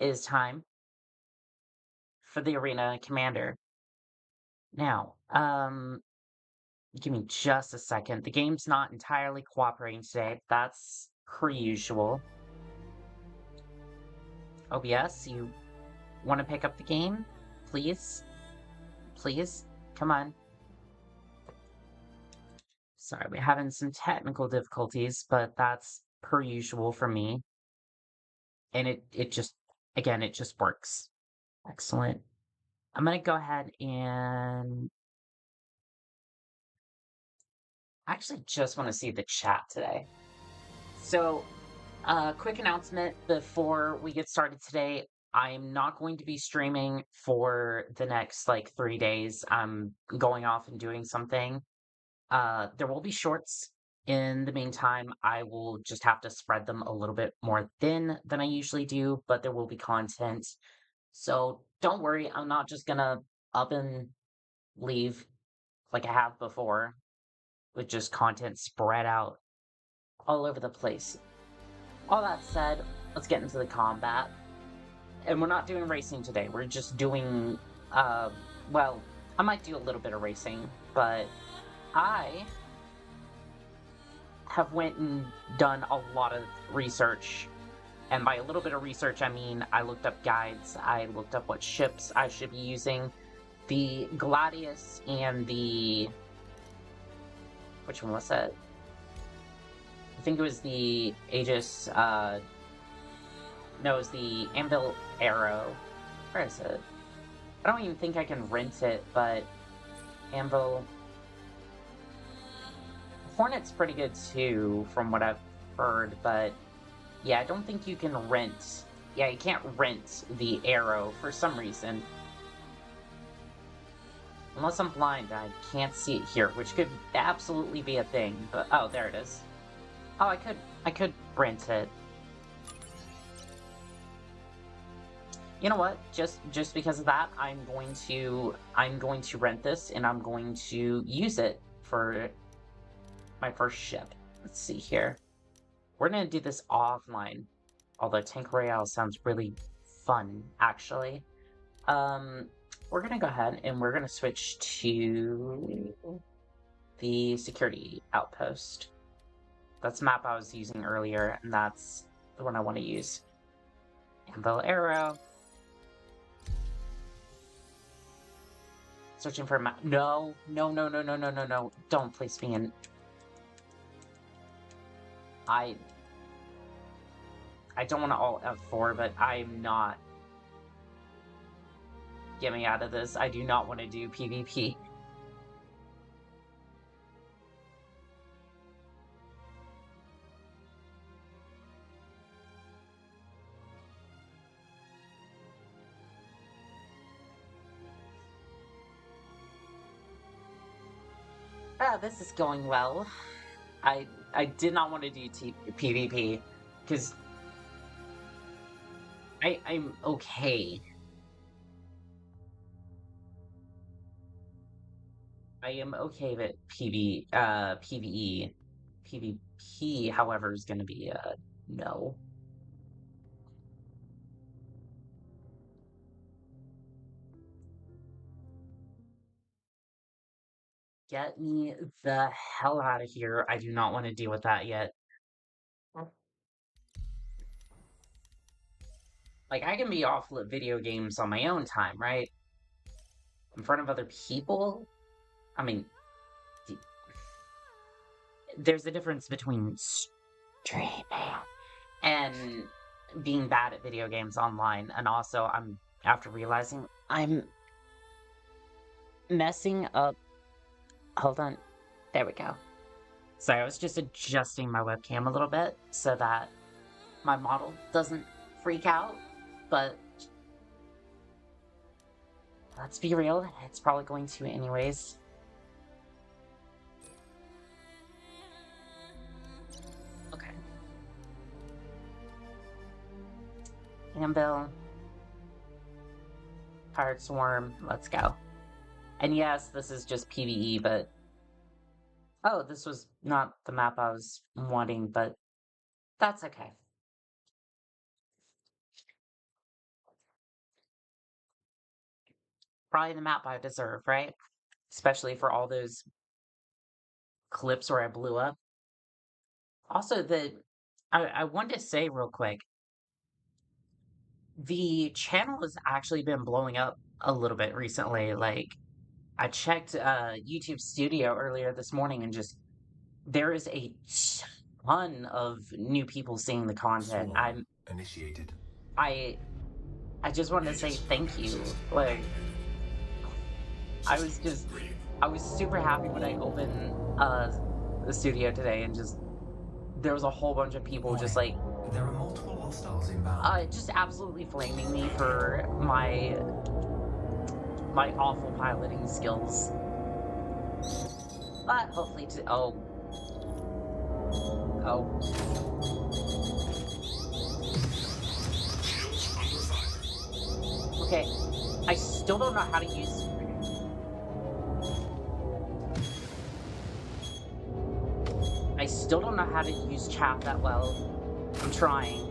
is time for the arena commander. Now, give me just a second. The game's not entirely cooperating today. That's per usual. OBS, you want to pick up the game? Please? Please? Come on. Sorry, we're having some technical difficulties, but that's per usual for me. And it just, again, it just works. Excellent. I'm going to go ahead and I actually just want to see the chat today. So, quick announcement before we get started today. I'm not going to be streaming for the next like 3 days. I'm going off and doing something. There will be shorts in the meantime. I will just have to spread them a little bit more thin than I usually do, but there will be content. So don't worry, I'm not just gonna up and leave like I have before with just content spread out all over the place. All that said, let's get into the combat. And we're not doing racing today. We're just doing, well, I might do a little bit of racing, but I have went and done a lot of research. And by a little bit of research, I mean I looked up guides, I looked up what ships I should be using. The Gladius and the... which one was that? I think it was the Aegis, no, it was the Anvil Arrow. Where is it? I don't even think I can rent it, but Anvil... Hornet's pretty good too, from what I've heard, but yeah, I don't think you can rent... Yeah, you can't rent the Arrow for some reason. Unless I'm blind, I can't see it here, which could absolutely be a thing, but... Oh, there it is. Oh, I could rent it. You know what? Just because of that, I'm going to rent this, and I'm going to use it for my first ship. Let's see here. We're gonna do this offline. Although Tank Royale sounds really fun, actually. We're gonna go ahead and we're gonna switch to the security outpost. That's the map I was using earlier, and that's the one I want to use. Anvil Arrow. Searching for a map. No, no, no, no, no, no, no, no. Don't place me in. I don't want to alt F4, but I'm not. Get me out of this. I do not want to do PvP. Ah, this is going well. I did not want to do PvP because I'm okay. I am okay with PvE. PvP, however, is going to be no. Get me the hell out of here. I do not want to deal with that yet. Like, I can be off video games on my own time, right? In front of other people? I mean, there's a difference between streaming and being bad at video games online. And also, after realizing I'm messing up. Hold on. There we go. So I was just adjusting my webcam a little bit so that my model doesn't freak out. But let's be real, it's probably going to anyways. Okay. Anvil. Pirate Swarm, let's go. And yes, this is just PvE, but... Oh, this was not the map I was wanting, but that's okay. probably the map I deserve, right? Especially for all those clips where I blew up. Also, I wanted to say real quick, the channel has actually been blowing up a little bit recently. Like, I checked YouTube Studio earlier this morning, and just there is a ton of new people seeing the content. Swarm initiated. I I just wanted to say thank you. Like, I was just I was super happy when I opened the studio today, and just there was a whole bunch of people just like There are multiple hostiles inbound. just absolutely flaming me for my awful piloting skills. But hopefully okay. I still don't know how to use chaff that well. I'm trying.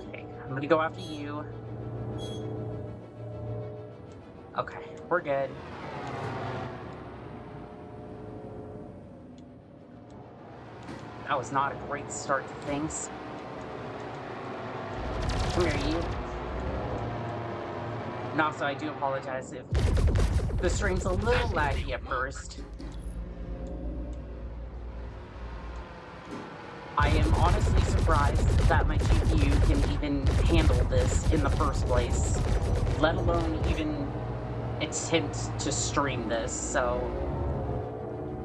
Okay, I'm gonna go after you. Okay, we're good. That was not a great start to things. Come here, you. And also, I do apologize if the stream's a little laggy at first. I am honestly surprised that my GPU can even handle this in the first place, let alone even attempt to stream this, so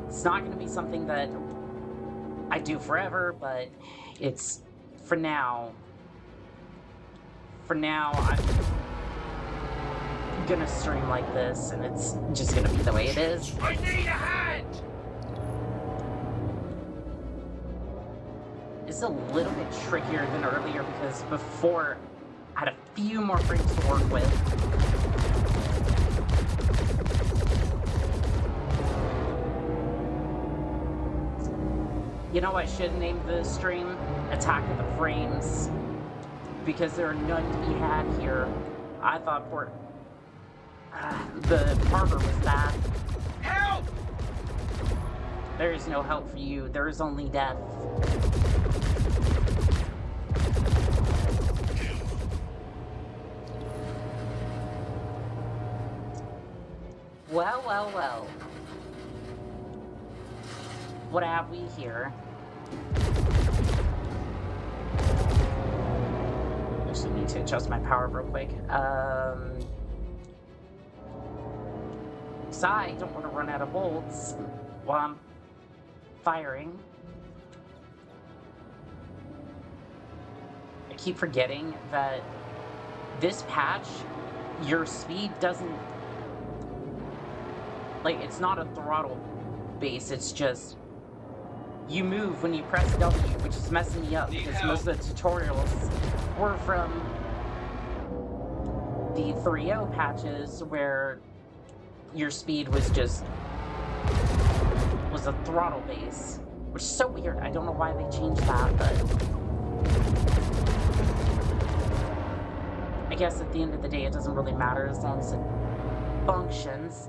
it's not going to be something that I do forever, but it's for now. For now, I'm gonna stream like this, and it's just gonna be the way it is. I need a hand! It's a little bit trickier than earlier because before I had a few more frames to work with. You know, I should name the stream Attack of the Frames, because there are none to be had here. I thought the harbor was bad. Help! There is no help for you. There is only death. Well, well, well. What have we here? Actually need to adjust my power real quick. So I don't want to run out of bolts while I'm firing. I keep forgetting that this patch, your speed doesn't... Like, it's not a throttle base, it's just... You move when you press W, which is messing me up because most of the tutorials were from the 3.0 patches where your speed was a throttle base, which is so weird. I don't know why they changed that, but I guess at the end of the day it doesn't really matter as long as it functions.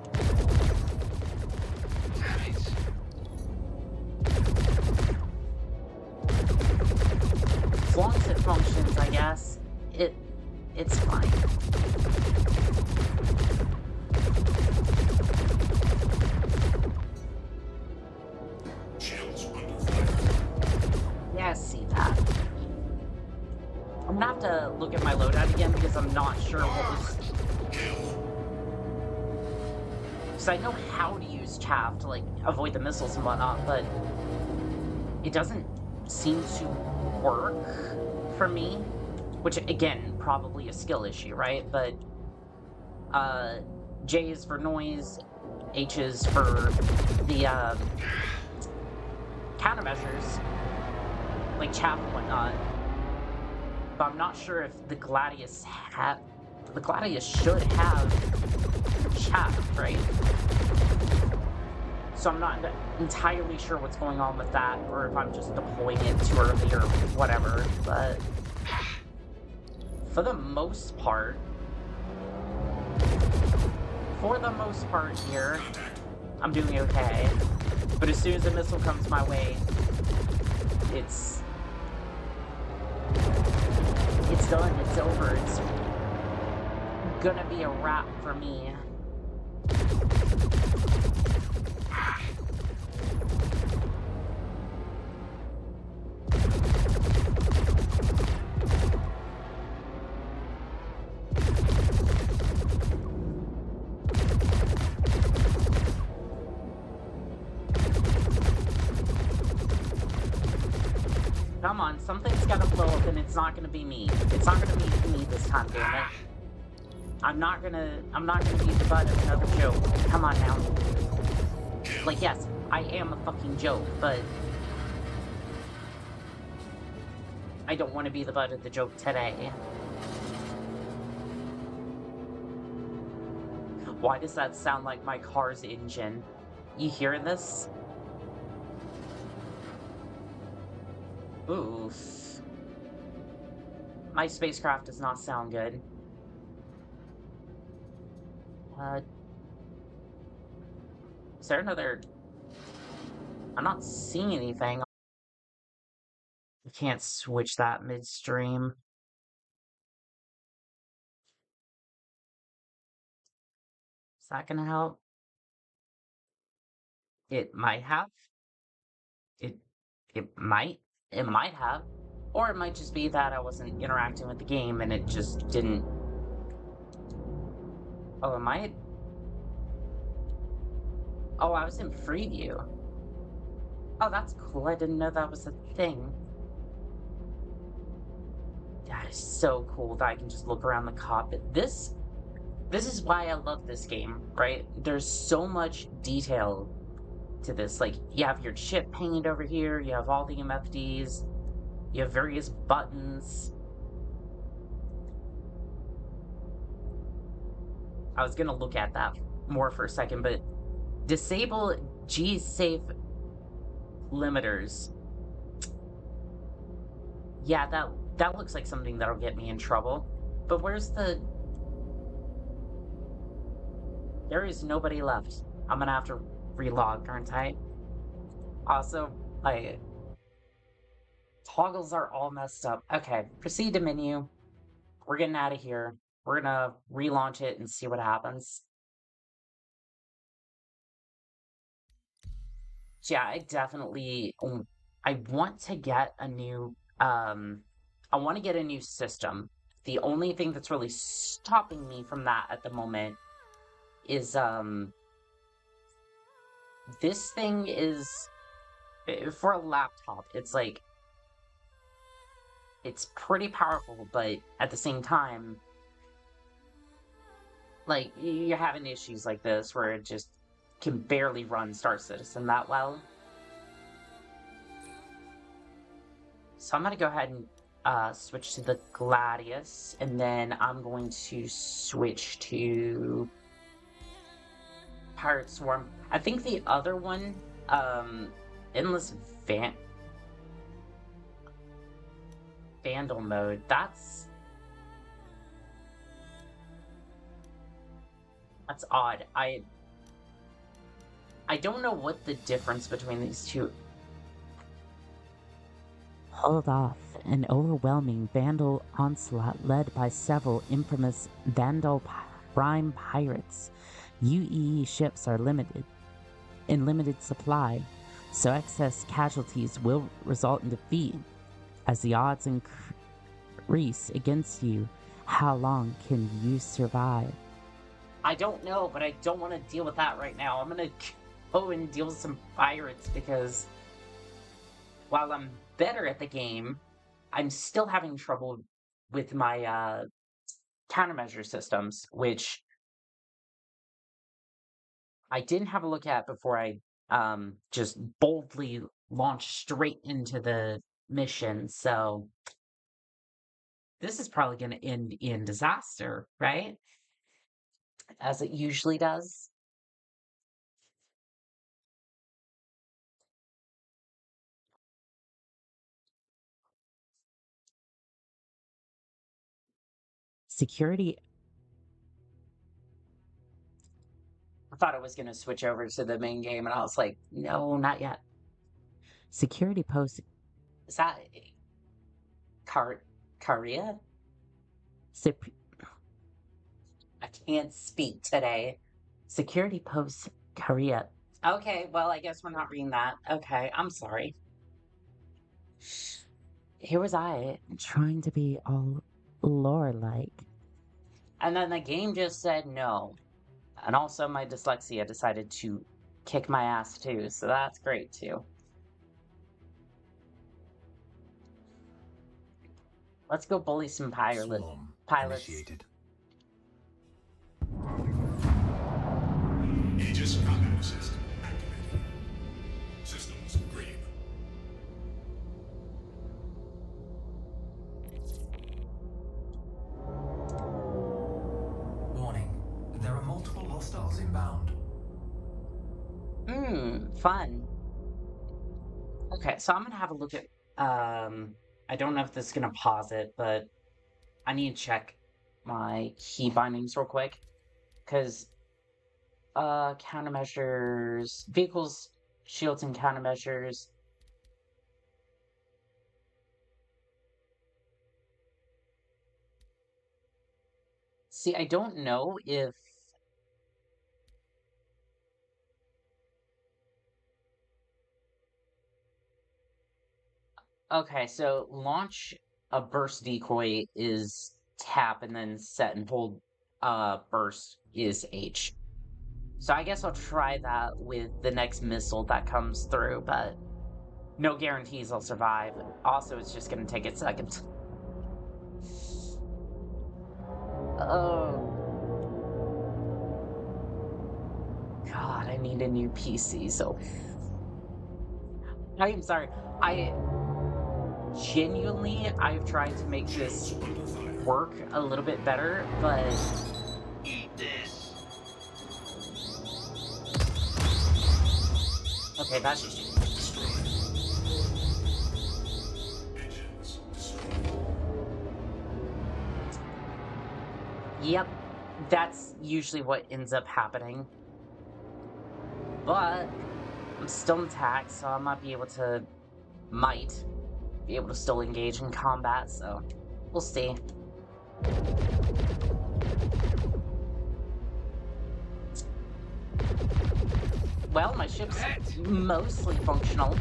As long as it functions, I guess, it's fine. Yeah, I see that. I'm gonna have to look at my loadout again because I'm not sure what was... Because I know how to use chaff to, like, avoid the missiles and whatnot, but it doesn't seem to work for me, which again, probably a skill issue, right? But J is for noise, H is for the countermeasures, like chaff and whatnot. But I'm not sure if the Gladius should have chaff, right? So I'm not entirely sure what's going on with that, or if I'm just deploying it too early or whatever, but for the most part here, I'm doing okay. But as soon as a missile comes my way, it's done, it's over, it's gonna be a wrap for me. Come on, something's gotta blow up and it's not gonna be me. It's not gonna be me this time, damn it. I'm not gonna be the butt of another joke. Come on now. Like, yes, I am a fucking joke, but I don't want to be the butt of the joke today. Why does that sound like my car's engine? You hear this? Oof. My spacecraft does not sound good. Is there another... I'm not seeing anything. You can't switch that midstream. Is that gonna help? It might have. It might. It might have. Or it might just be that I wasn't interacting with the game and it just didn't... Oh, it might? Oh, I was in preview. Oh, that's cool. I didn't know that was a thing. That is so cool that I can just look around the cockpit. This is why I love this game, right? There's so much detail to this. Like, you have your chip painted over here, you have all the MFDs, you have various buttons. I was gonna look at that more for a second, but disable G-Safe limiters. Yeah, that looks like something that'll get me in trouble. But where's the... There is nobody left. I'm gonna have to relog, aren't I? Also, my toggles are all messed up. Okay, proceed to menu. We're getting out of here. We're gonna relaunch it and see what happens. Yeah, I definitely... I want to get a new... I want to get a new system. The only thing that's really stopping me from that at the moment is, this thing is... For a laptop, it's like... It's pretty powerful, but at the same time... Like, you're having issues like this where it just can barely run Star Citizen that well. So I'm gonna go ahead and switch to the Gladius, and then I'm going to switch to Pirate Swarm. I think the other one, Endless Vandal mode, that's odd. I don't know what the difference between these two... Hold off an overwhelming Vandal onslaught led by several infamous Vandal Prime pirates. UEE ships are in limited supply, so excess casualties will result in defeat. As the odds increase against you, how long can you survive? I don't know, but I don't want to deal with that right now. I'm gonna go and deal with some pirates because while I'm better at the game, I'm still having trouble with my countermeasure systems, which I didn't have a look at before I just boldly launched straight into the mission. So this is probably going to end in disaster, right? As it usually does. Security I thought I was going to switch over to the main game, and I was like, no, not yet. security post Is that Korea? sup- I can't speak today. security post Korea. Okay, well, I guess we're not reading that. Okay, I'm sorry. Here was I. Trying to be all lore-like. And then the game just said no. And also my dyslexia decided to kick my ass too, so that's great too. Let's go bully some pilots. Swarm initiated. Aegis combat assist activated. Systems green. Warning. There are multiple hostiles inbound. Fun. Okay, so I'm gonna have a look at, I don't know if this is gonna pause it, but I need to check my key bindings real quick. Because, countermeasures, vehicles, shields, and countermeasures. See, I don't know if... Okay, so launch a burst decoy is tap, and then set and hold burst is H. So I guess I'll try that with the next missile that comes through, but no guarantees I'll survive. Also, it's just gonna take a second. Oh. God, I need a new PC, so... I am sorry. Genuinely, I've tried to make this work a little bit better, but... Eat this. Okay, that's... Destroyed. Engines destroyed. Yep, that's usually what ends up happening. But I'm still intact, so I might be able to still engage in combat, so we'll see. Well, my ship's mostly functional.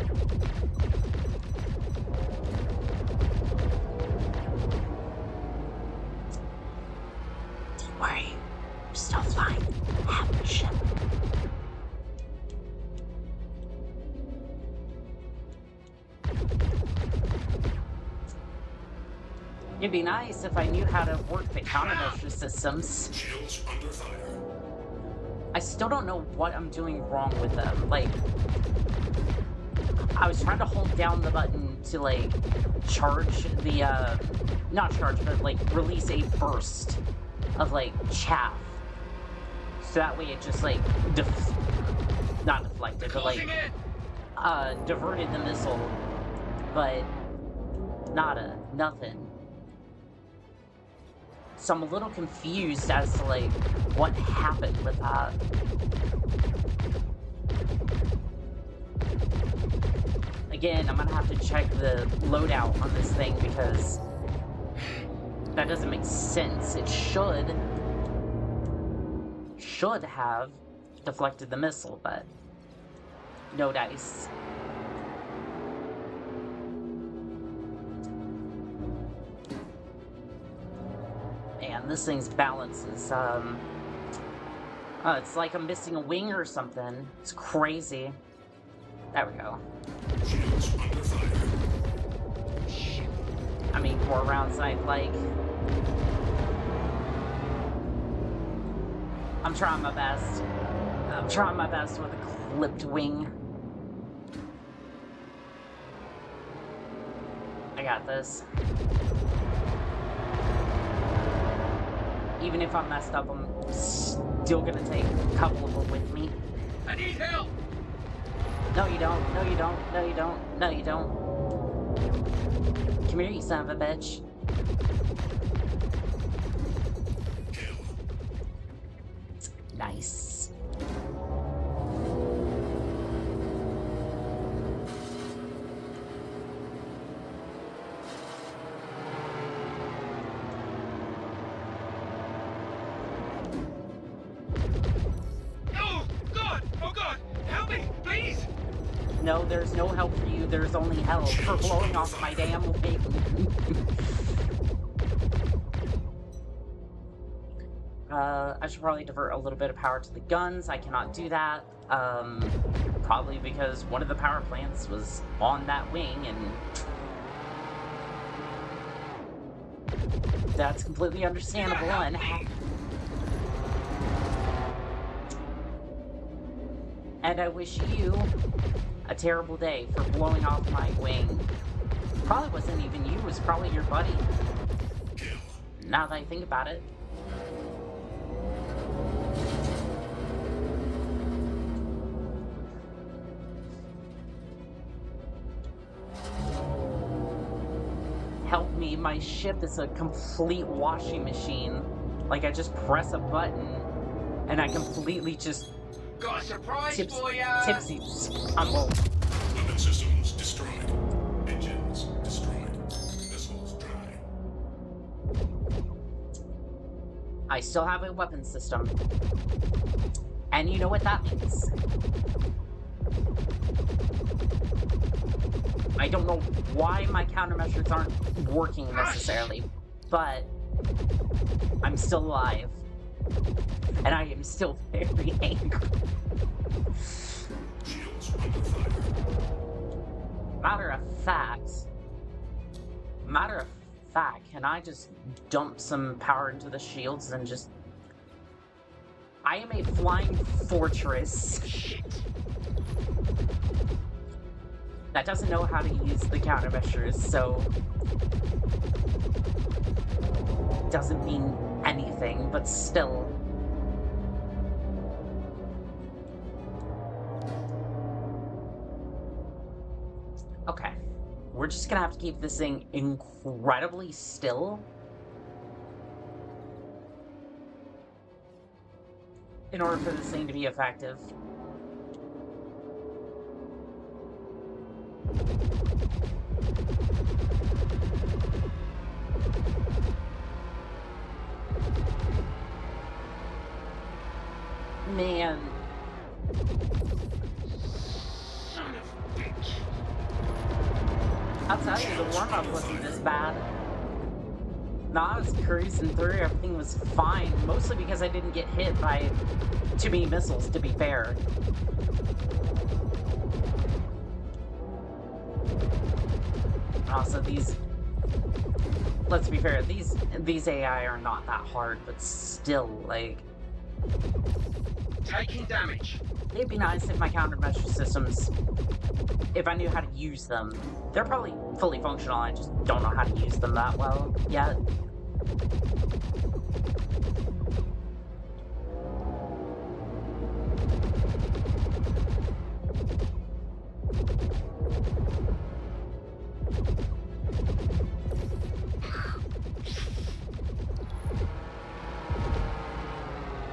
Don't worry, I'm still flying half the ship. It'd be nice if I knew how to work the countermeasure systems. Shields under fire. I still don't know what I'm doing wrong with them. Like, I was trying to hold down the button to, like, charge the, not charge, but, like, release a burst of, like, chaff. So that way it just, like, not deflected, but, like, diverted the missile. But, nothing. So I'm a little confused as to, like, what happened with that. Again, I'm gonna have to check the loadout on this thing because that doesn't make sense. It should have deflected the missile, but no dice. Man, this thing's balance is, it's like I'm missing a wing or something. It's crazy. There we go. Shields under fire. I mean, 4 rounds I'd like. I'm trying my best. I'm trying my best with a clipped wing. I got this. Even if I'm messed up, I'm still gonna take a couple of them with me. I need help! No, you don't. No, you don't. No, you don't. No, you don't. Come here, you son of a bitch. Nice. Oh, God! Oh, God! Help me, please! No, there's no help for you. There's only hell for blowing off my damn wing. I should probably divert a little bit of power to the guns. I cannot do that. Probably because one of the power plants was on that wing, and that's completely understandable. And I wish you a terrible day for blowing off my wing. Probably wasn't even you, it was probably your buddy. Kill. Now that I think about it. Help me, my ship is a complete washing machine. Like, I just press a button, and I completely just Got a surprise for ya! tipsy. I'm old. Weapon systems destroyed. Engines destroyed. Missiles dry. I still have a weapon system. And you know what that means. I don't know why my countermeasures aren't working necessarily, but I'm still alive. And I am still very angry. Shields under fire. Matter of fact, can I just dump some power into the shields and just... I am a flying fortress that doesn't know how to use the countermeasures, so... doesn't mean anything, but still. Okay. We're just gonna have to keep this thing incredibly still. In order for this thing to be effective. Man. Son of a bitch! I'll tell you, the warm-up wasn't this bad. No, I was cruising through, everything was fine, mostly because I didn't get hit by too many missiles, to be fair. Also, these... Let's be fair, these AI are not that hard, but still, like... Taking damage. It'd be nice if my countermeasure systems, if I knew how to use them. They're probably fully functional, I just don't know how to use them that well yet.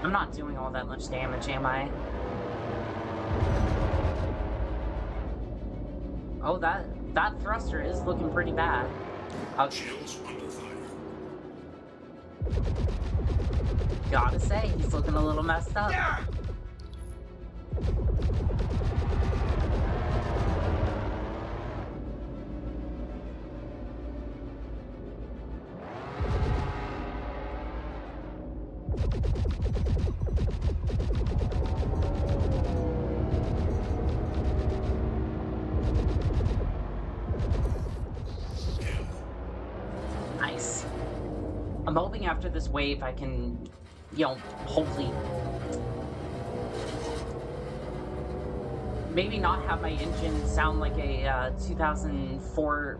I'm not doing all that much damage, am I? Oh, that thruster is looking pretty bad. Shields under fire. Gotta say, he's looking a little messed up. Yeah! Nice. I'm hoping after this wave I can, you know, hopefully... maybe not have my engine sound like a 2004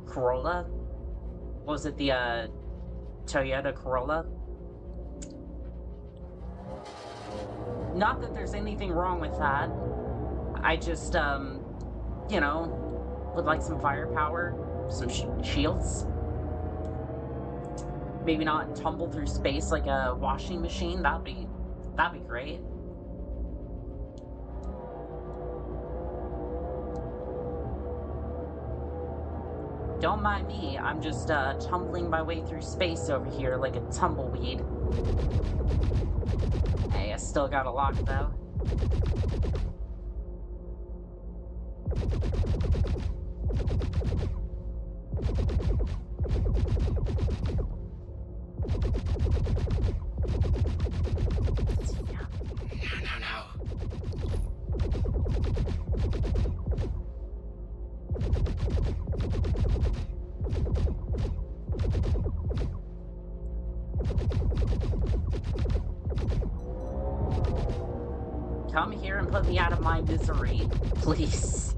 Corolla. What was it, the Toyota Corolla? Not that there's anything wrong with that. I just, you know, would like some firepower, some shields. Maybe not tumble through space like a washing machine. That'd That'd be great. Don't mind me, I'm just tumbling my way through space over here like a tumbleweed. Hey, I still got a lock though. No. Come here and put me out of my misery, please.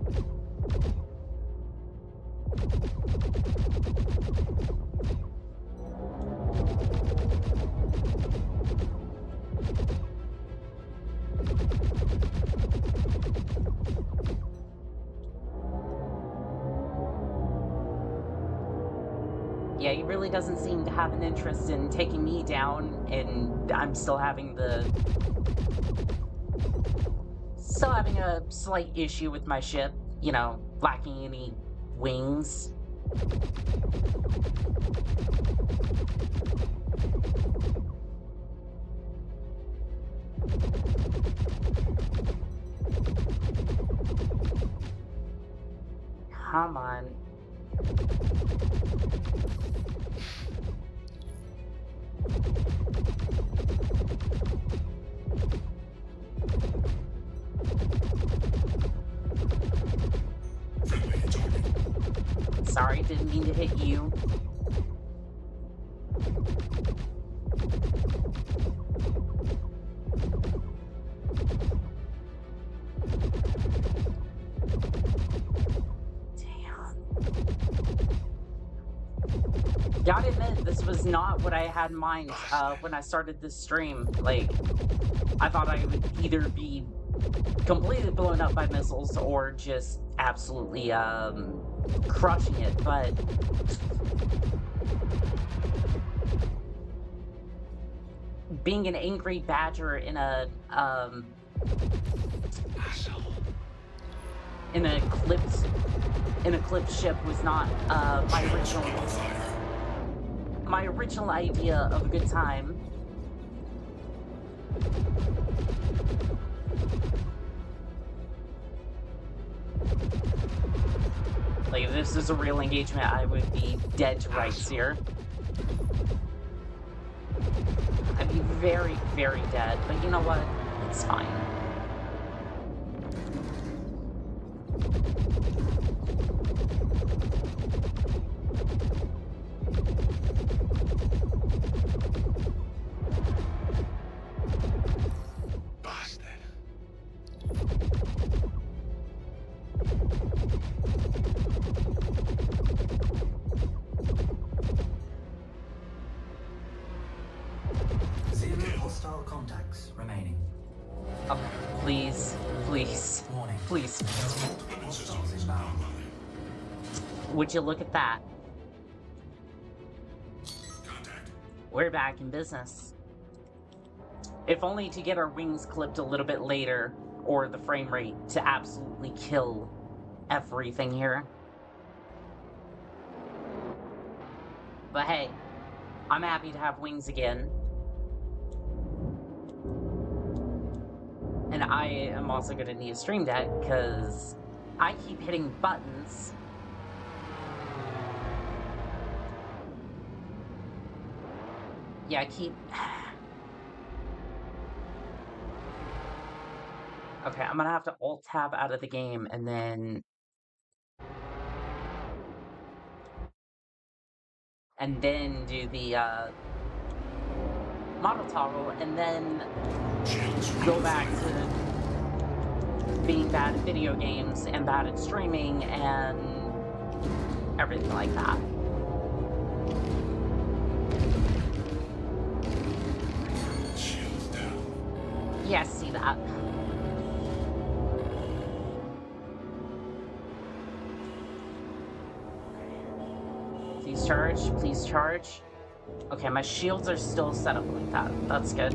Yeah, he really doesn't seem to have an interest in taking me down, and I'm still having a slight issue with my ship, you know, lacking any wings. Come on. Friendly target. Sorry, didn't mean to hit you. Gotta admit, this was not what I had in mind when I started this stream. Like, I thought I would either be completely blown up by missiles or just absolutely crushing it, but being an angry badger in a in an eclipse ship was not my original idea of a good time. Like, if this is a real engagement, I would be dead to rights here. I'd be very, very dead, but you know what? It's fine. Hostile contacts remaining. Oh, please, please, Warning. please. Hostiles inbound. Would you look at that? Contact. We're back in business. If only to get our wings clipped a little bit later, or the frame rate to absolutely kill everything here. But hey, I'm happy to have wings again. And I am also going to need a stream deck, because I keep hitting buttons. Yeah, I keep... Okay, I'm going to have to Alt-Tab out of the game, and then... do the, model toggle, and then go back to being bad at video games and bad at streaming and everything like that. Shields down. Yeah, I see that. Please charge, please charge. Okay, my shields are still set up like that. That's good.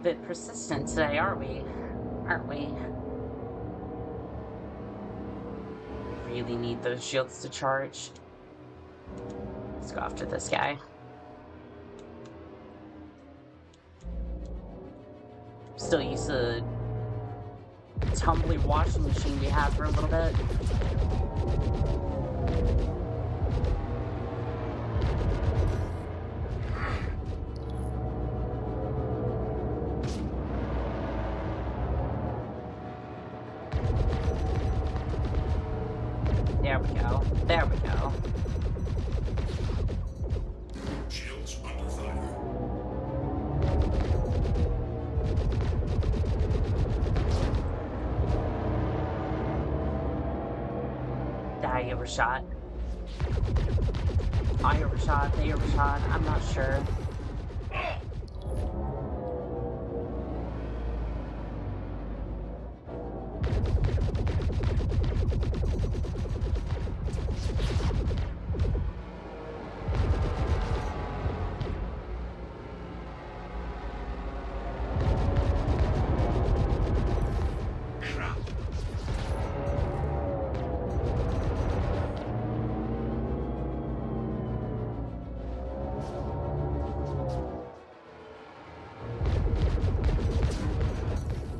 bit persistent today, aren't we? Aren't we? Really need those shields to charge. Let's go after this guy. Still used to tumbly washing machine we had for a little bit. There we go. There we go. Shields under fire. I overshot. I overshot. They overshot. I'm not sure. Crap.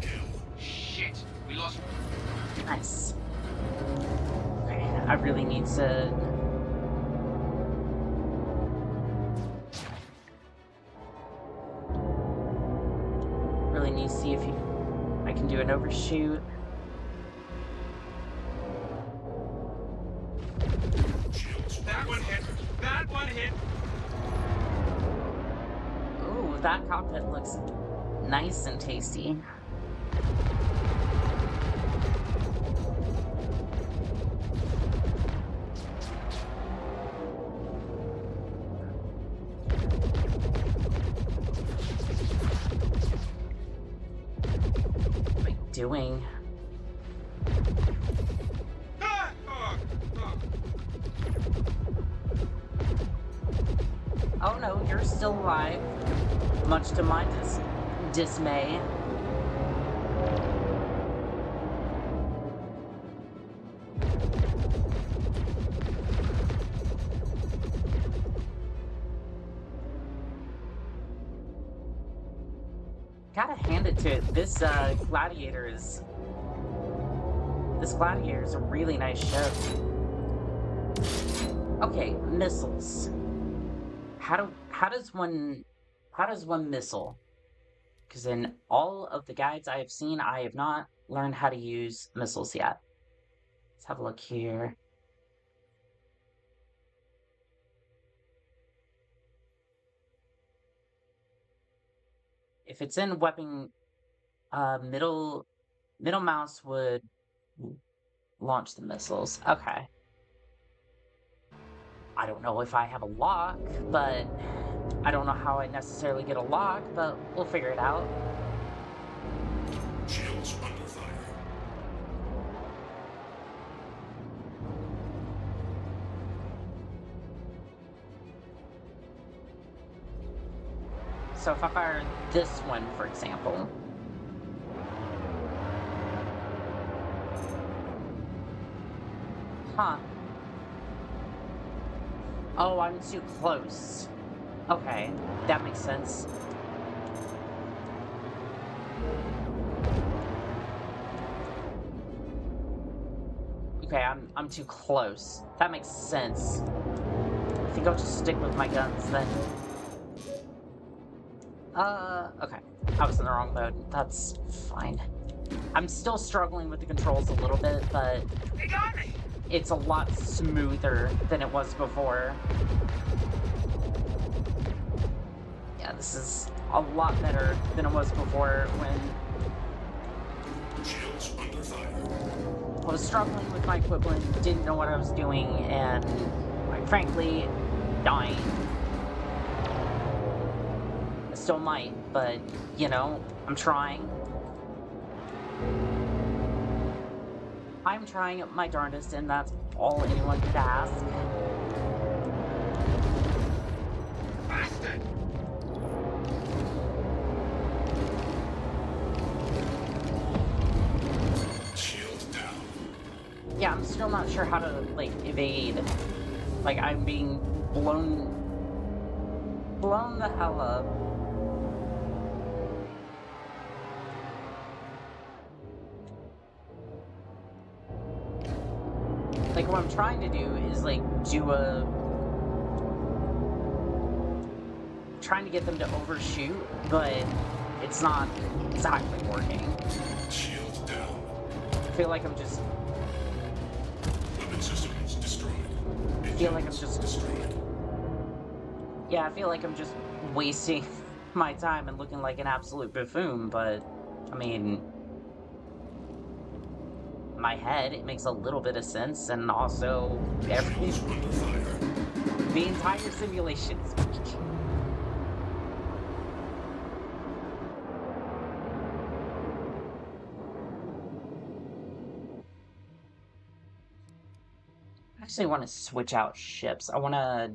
Kill. Shit. We lost. Nice. Okay, I really need to... Really need to see if I can do an overshoot. Shields That one hit. That one hit. Ooh, that cockpit looks nice and tasty. What am I doing? Ah! Oh, oh. Oh no, you're still alive. Much to my dismay. Gotta hand it to it. This gladiator is a really nice ship. Okay, missiles. How does one missile? Because in all of the guides I have seen, I have not learned how to use missiles yet. Let's have a look here. If it's in weapon, middle mouse would launch the missiles. Okay. I don't know if I have a lock, but I don't know how I necessarily get a lock, but we'll figure it out. Shields under fire. So if I fire this one, for example. Huh. Oh, I'm too close. Okay, that makes sense. Okay, I'm too close. That makes sense. I think I'll just stick with my guns then. Okay. I was in the wrong mode. That's fine. I'm still struggling with the controls a little bit, but They got me. it's a lot smoother than it was before. Yeah, this is a lot better than it was before when Shields under fire. I was struggling with my equivalent, didn't know what I was doing, and quite frankly, dying. I still might, but, you know, I'm trying. I'm trying my darndest, and that's all anyone could ask. Bastard. still not sure how to, like, evade. Like, I'm being blown the hell up. Like, what I'm trying to do is, like, trying to get them to overshoot, but it's not exactly working. Shield down. I feel like I'm just... Weapon systems destroyed. I feel like I'm Engines just... destroyed. Yeah, I feel like I'm just wasting my time and looking like an absolute buffoon, but, I mean... my head, it makes a little bit of sense, and also everything, Shields under fire. the entire simulation is weak. I actually want to switch out ships. I want to...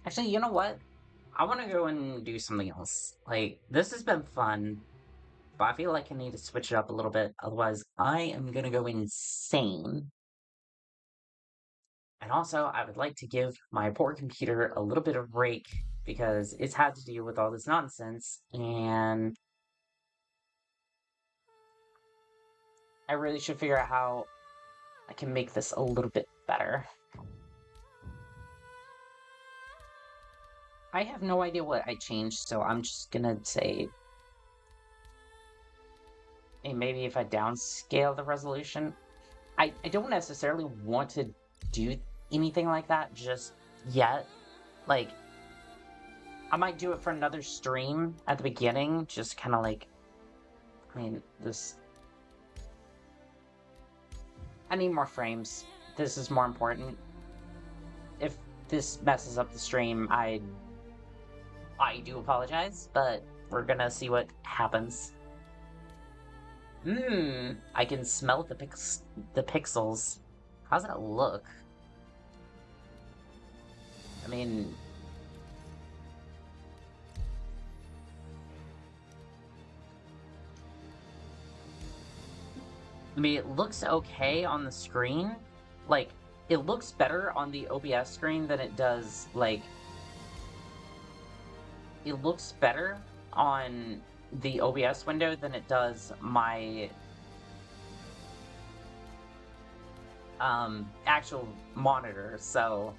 Actually, you know what? I want to go and do something else. Like, this has been fun, but I feel like I need to switch it up a little bit, otherwise I am gonna go insane. And also, I would like to give my poor computer a little bit of break, because it's had to deal with all this nonsense, and I really should figure out how I can make this a little bit better. I have no idea what I changed, so I'm just gonna say... Hey, maybe if I downscale the resolution... I don't necessarily want to do anything like that just yet. Like, I might do it for another stream at the beginning, just kind of like... I mean, this... I need more frames. This is more important. If this messes up the stream, I do apologize, but we're gonna see what happens. I can smell the pixels. How's that look? I mean... it looks okay on the screen. Like, it looks better on the OBS screen than it does, like... It looks better on the OBS window than it does my actual monitor, so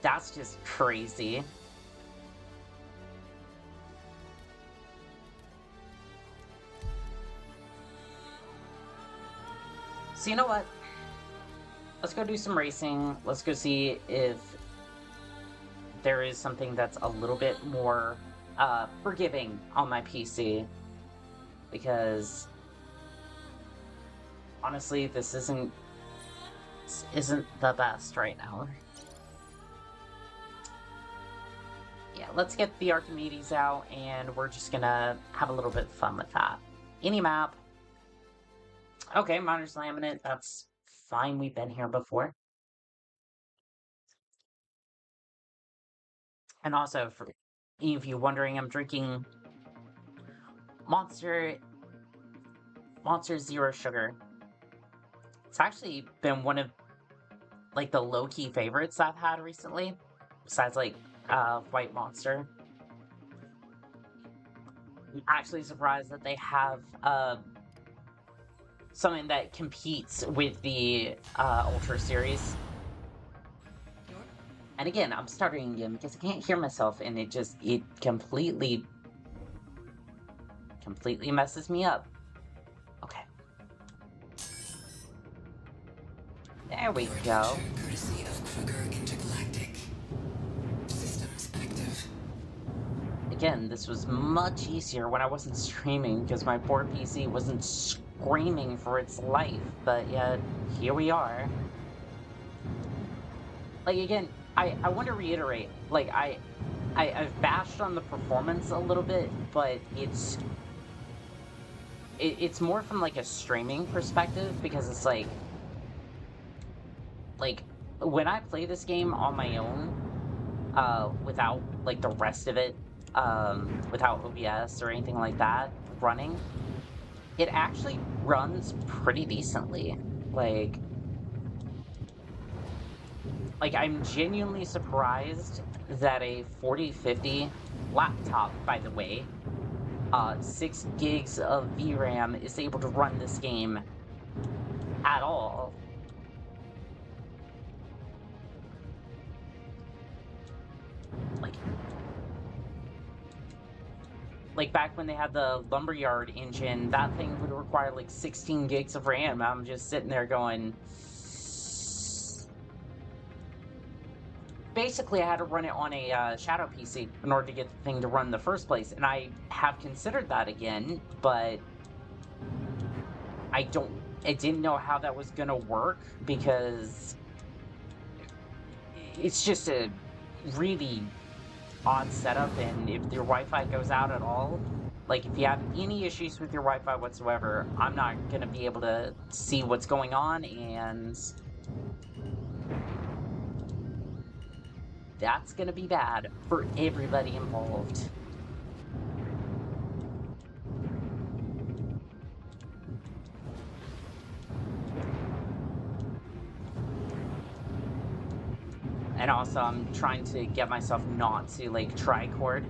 that's just crazy. So you know what? Let's go do some racing. Let's go see if there is something that's a little bit more forgiving on my PC, because honestly, this isn't the best right now. Yeah, let's get the Archimedes out, and we're just gonna have a little bit of fun with that. Any map. Okay, Miners Laminate, that's fine, we've been here before. And also, for any of you wondering, I'm drinking Monster Zero Sugar. It's actually been one of, like, the low-key favorites I've had recently, besides, like, White Monster. I'm actually surprised that they have, something that competes with the, Ultra Series. And again, I'm stuttering again because I can't hear myself, and it completely messes me up. Okay. There we go. Courtesy of Kruger Intergalactic. Systems active. Again, this was much easier when I wasn't streaming because my poor PC wasn't screaming for its life, but yet, here we are. Like, again, I want to reiterate, like, I've bashed on the performance a little bit, but it's more from, like, a streaming perspective, because it's like, when I play this game on my own, without, like, the rest of it, without OBS or anything like that running, it actually runs pretty decently. Like I'm genuinely surprised that a 4050 laptop, by the way, 6 gigs of VRAM is able to run this game at all. Like back when they had the Lumberyard engine, that thing would require like 16 gigs of RAM. I'm just sitting there going... Basically, I had to run it on a Shadow PC in order to get the thing to run in the first place, and I have considered that again, but I didn't know how that was gonna work, because it's just a really odd setup, and if your Wi-Fi goes out at all, like if you have any issues with your Wi-Fi whatsoever, I'm not gonna be able to see what's going on, and that's gonna be bad for everybody involved. And also, I'm trying to get myself not to, like, tricord.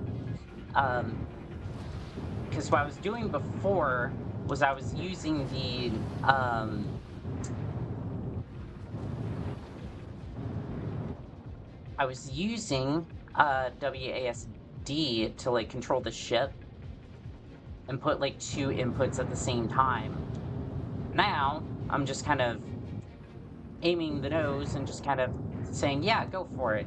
Because what I was doing before was I was using the, WASD to, like, control the ship and put, like, 2 inputs at the same time. Now, I'm just kind of aiming the nose and just kind of saying, yeah, go for it.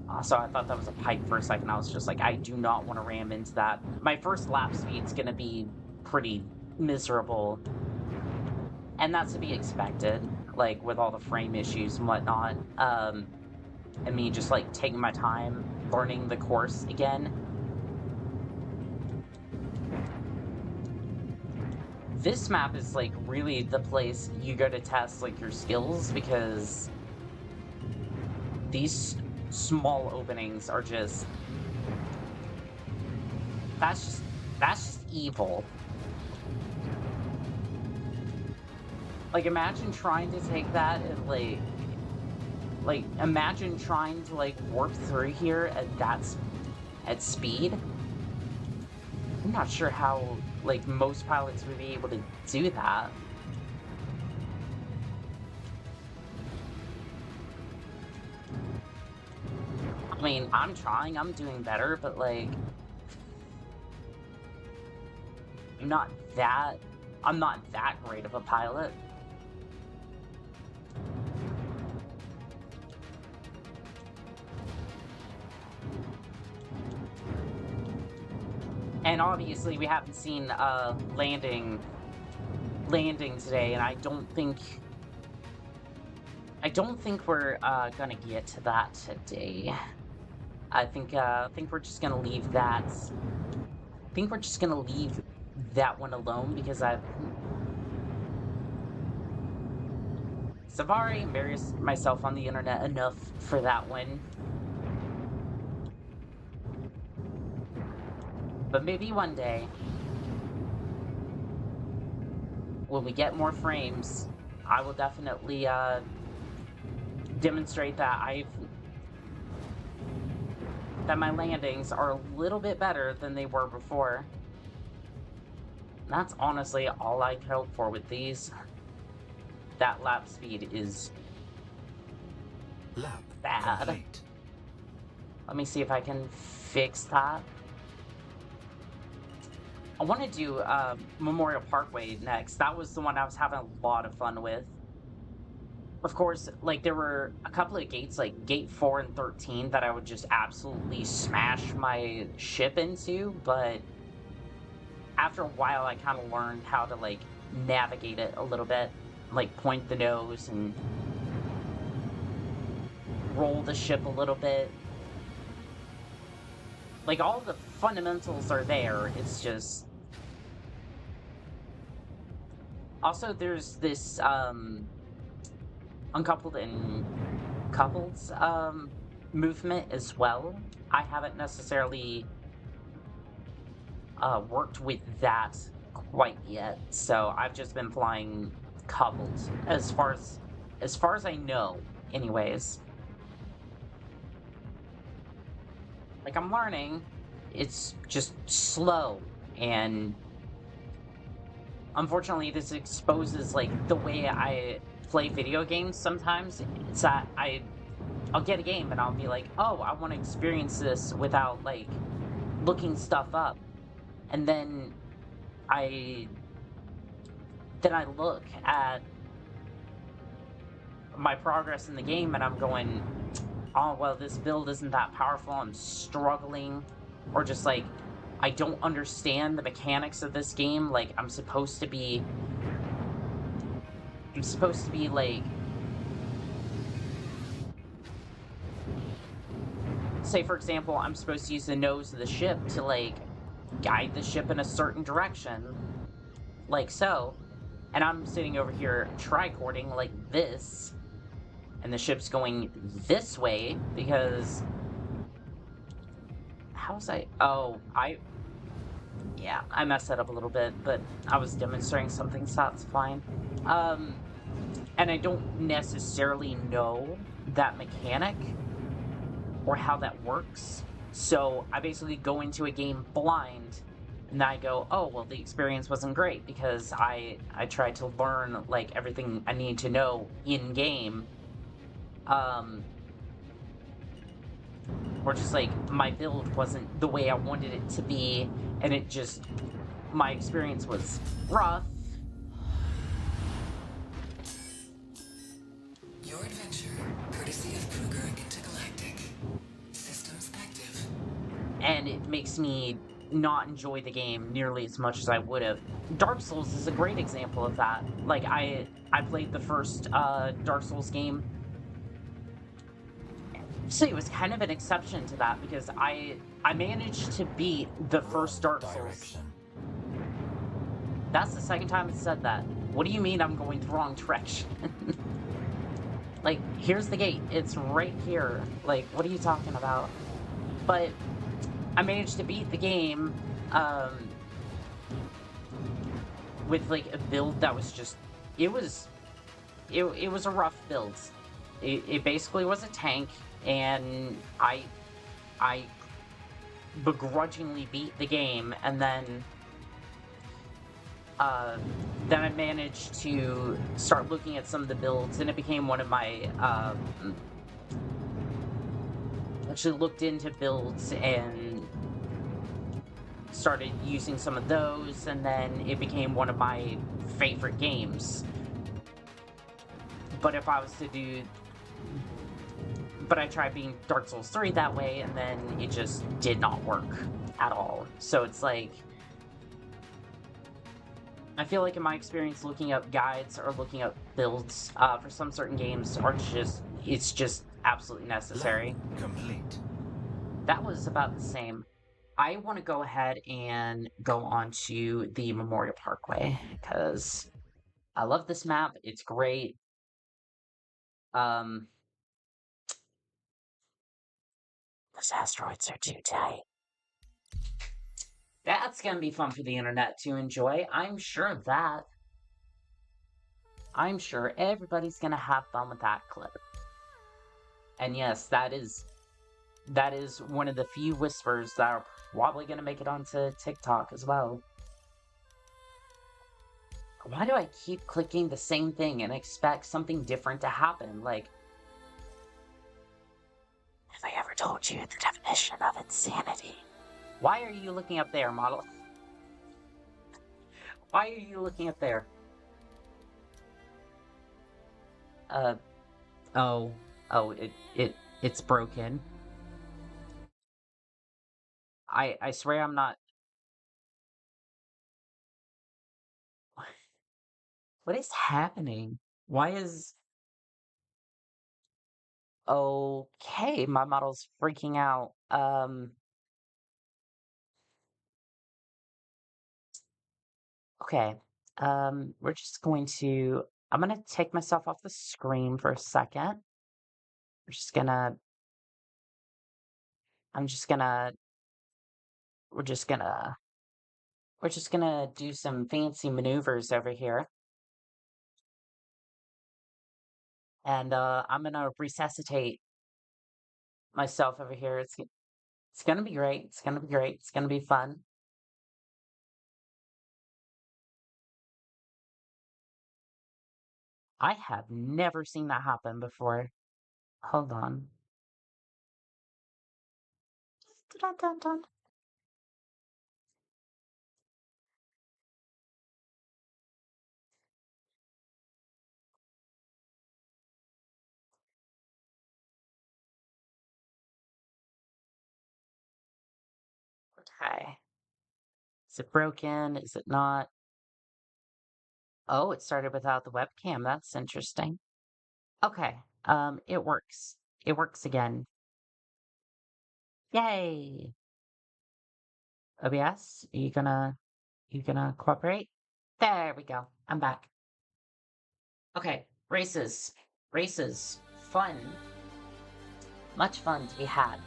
Also, I thought that was a pipe for a second. I was just like, I do not want to ram into that. My first lap speed's gonna be pretty miserable. And that's to be expected, like, with all the frame issues and whatnot. And me just, like, taking my time learning the course again. This map is, like, really the place you go to test, like, your skills, because these small openings are just... That's just evil. Like, imagine trying to take that and, like, imagine trying to, like, warp through here at speed. I'm not sure how, like, most pilots would be able to do that. I mean, I'm trying, I'm doing better, but, like, I'm not that great of a pilot. And obviously, we haven't seen landing today, and I don't think we're gonna get to that today. I think we're just gonna leave that. I think we're just gonna leave that one alone, because I've already embarrassed myself on the internet enough for that one. But maybe one day, when we get more frames, I will definitely demonstrate that my landings are a little bit better than they were before. That's honestly all I could hope for with these. That lap speed is bad. Complete. Let me see if I can fix that. I want to do Memorial Parkway next. That was the one I was having a lot of fun with. Of course, like, there were a couple of gates, like Gate 4 and 13, that I would just absolutely smash my ship into, but after a while, I kind of learned how to, like, navigate it a little bit. Like, point the nose and roll the ship a little bit. Like, all the fundamentals are there, it's just... Also, there's this, uncoupled and coupled, movement as well. I haven't necessarily, worked with that quite yet. So I've just been flying coupled as far as I know, anyways. Like I'm learning, it's just slow and unfortunately this exposes like the way I play video games sometimes. It's that I'll get a game and I'll be like, "Oh, I want to experience this without like looking stuff up." And I then I look at my progress in the game and I'm going, "Oh, well, this build isn't that powerful. I'm struggling." Or just like I don't understand the mechanics of this game. Like I'm supposed to be like say for example, I'm supposed to use the nose of the ship to like guide the ship in a certain direction, like so. And I'm sitting over here tricording like this, and the ship's going this way because how's I? Oh, yeah, I messed that up a little bit, but I was demonstrating something, so that's fine. Um, and I don't necessarily know that mechanic or how that works. So I basically go into a game blind and then I go, oh well the experience wasn't great because I tried to learn like everything I need to know in game. Um or just like my build wasn't the way I wanted it to be and it just my experience was rough. Your adventure, courtesy of Kruger Intergalactic. Systems active. And it makes me not enjoy the game nearly as much as I would have. Dark Souls is a great example of that. Like I played the first Dark Souls game. So it was kind of an exception to that because I managed to beat the first Dark Souls. That's the second time it said that. What do you mean I'm going the wrong direction? Like, here's the gate. It's right here. Like, what are you talking about? But I managed to beat the game with like a build that was just it was a rough build. It basically was a tank and I begrudgingly beat the game and then I managed to start looking at some of the builds and it became one of my actually looked into builds and started using some of those and then it became one of my favorite games. But if I was to do but I tried being Dark Souls 3 that way and then it just did not work at all. So it's like I feel like in my experience looking up guides or looking up builds for some certain games are it's just absolutely necessary. Complete. That was about the same. I want to go ahead and go on to the Memorial Parkway because I love this map. It's great. Um, those asteroids are too tight. That's gonna be fun for the internet to enjoy. I'm sure of that. I'm sure everybody's gonna have fun with that clip. And yes, that is one of the few whispers that are probably gonna make it onto TikTok as well. Why do I keep clicking the same thing and expect something different to happen? Like, have I ever told you the definition of insanity? Why are you looking up there, model? Why are you looking up there? Oh, it's broken. I swear I'm not. What is happening? Why is. Okay, my model's freaking out. Okay. We're just going to. I'm gonna take myself off the screen for a second. We're just gonna. I'm just gonna. We're just gonna We're just gonna do some fancy maneuvers over here. And I'm gonna resuscitate myself over here. It's gonna be great. It's gonna be great. It's gonna be fun. I have never seen that happen before. Hold on. Dun, dun, dun. Okay. Is it broken? Is it not? Oh, it started without the webcam. That's interesting. Okay. It works. It works again. Yay. OBS, you gonna cooperate? There we go. I'm back. Okay, races. Races. Fun. Much fun to be had.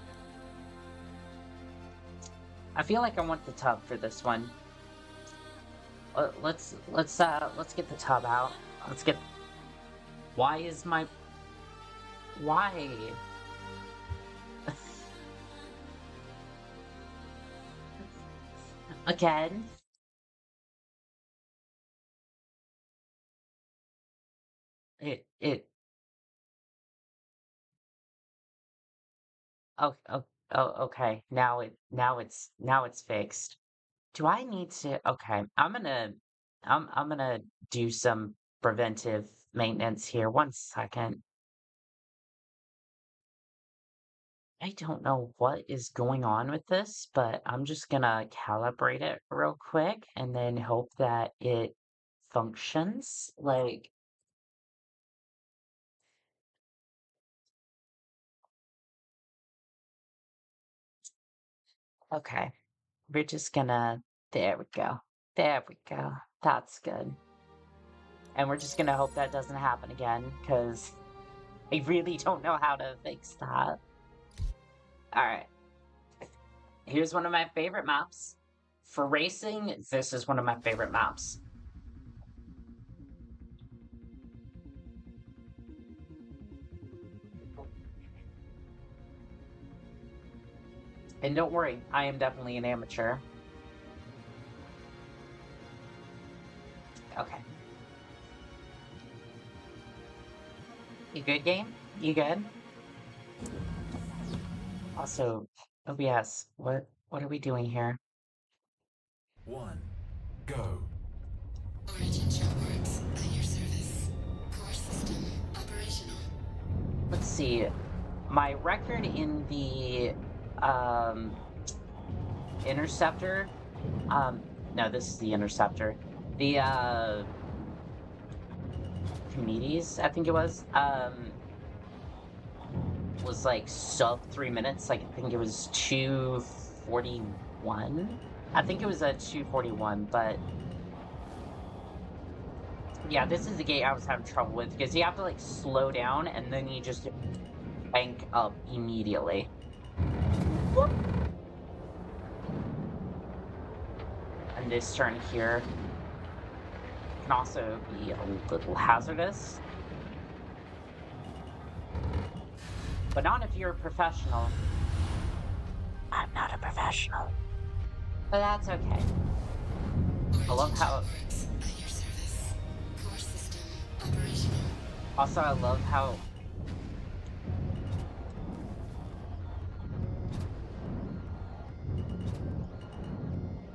I feel like I want the tub for this one. Let's get the tub out. Let's get. Why is my? Why? Again? It. Oh, oh, oh, okay. Now it's fixed. Do I need to? Okay, I'm gonna do some preventive maintenance here. 1 second. I don't know what is going on with this, but I'm just gonna calibrate it real quick and then hope that it functions. Like, okay, we're just gonna, there we go. There we go. That's good. And we're just gonna hope that doesn't happen again, because I really don't know how to fix that. Alright. Here's one of my favorite maps. For racing, this is one of my favorite maps. And don't worry, I am definitely an amateur. Okay. You good, game? You good? Also, OBS, what are we doing here? 1. Go. Origin shipworks at your service. Core system operational. Let's see. My record in the Interceptor. No, this is the Interceptor. The Comedies, I think it was like sub 3 minutes. Like, I think it was 2:41. I think it was a 2:41, but yeah, this is the gate I was having trouble with because you have to like slow down and then you just bank up immediately. Whoop. And this turn here can also be a little hazardous. But not if you're a professional. I'm not a professional. But that's okay. I love how... Also, I love how...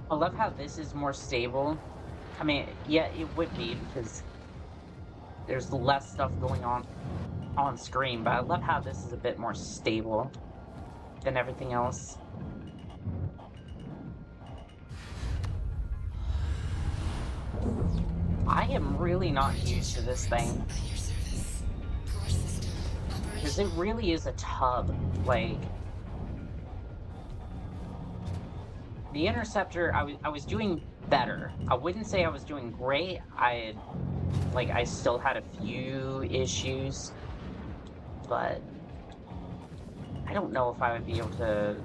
I love how this is more stable. I mean, yeah, it would be because there's less stuff going on screen, but I love how this is a bit more stable than everything else. I am really not used to this thing. Because it really is a tub. Like, the Interceptor, I was doing better. I wouldn't say I was doing great. I still had a few issues. But I don't know if I would be able to...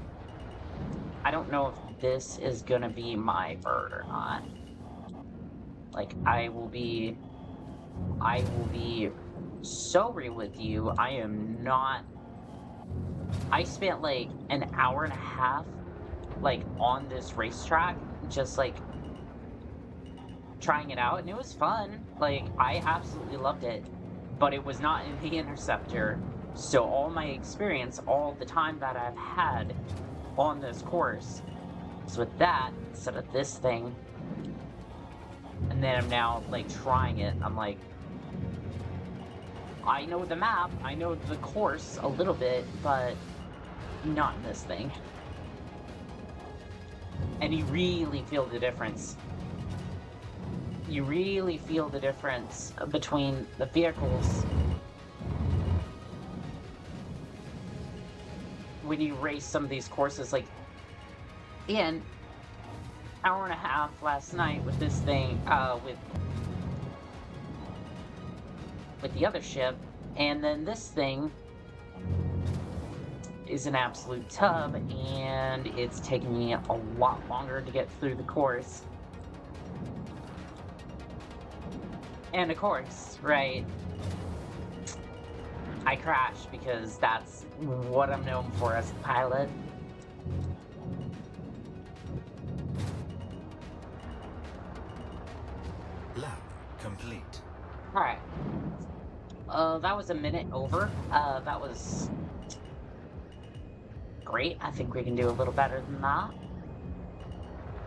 I don't know if this is gonna be my bird or not. Like, I will be so real with you. I am not. I spent like an hour and a half, like, on this racetrack, just like trying it out, and it was fun. Like, I absolutely loved it, but it was not in the Interceptor. So all my experience, all the time that I've had on this course, is with that instead of this thing. And then I'm now like trying it. I'm like, I know the map, I know the course a little bit, but not in this thing. And you really feel the difference. You really feel the difference between the vehicles when you race some of these courses. Like, in hour and a half last night with this thing, with the other ship, and then this thing is an absolute tub, and it's taking me a lot longer to get through the course. And of course, right, I crashed because that's what I'm known for as a pilot. Lab complete. Alright. That was a minute over. That was great. I think we can do a little better than that.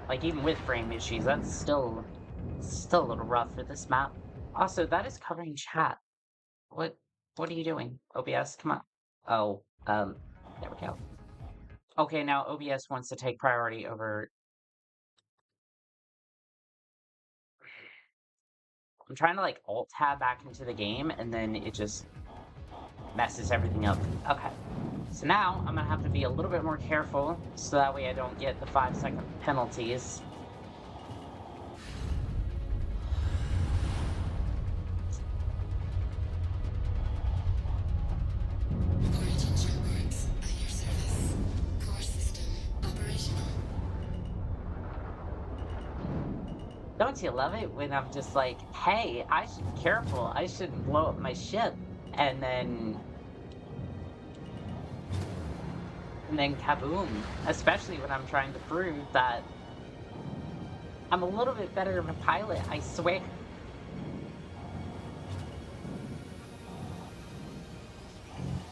Like, even with frame issues, that's still a little rough for this map. Also, that is covering chat. What are you doing? OBS, come on. Oh, there we go. Okay, now OBS wants to take priority over... I'm trying to, like, alt-tab back into the game, and then it just messes everything up. Okay. So now, I'm gonna have to be a little bit more careful, so that way I don't get the 5-second penalties. Origin Shipworks at your service. Core system operational. Don't you love it when I'm just like, hey, I should be careful, I shouldn't blow up my ship, and then kaboom. Especially when I'm trying to prove that I'm a little bit better of a pilot, I swear.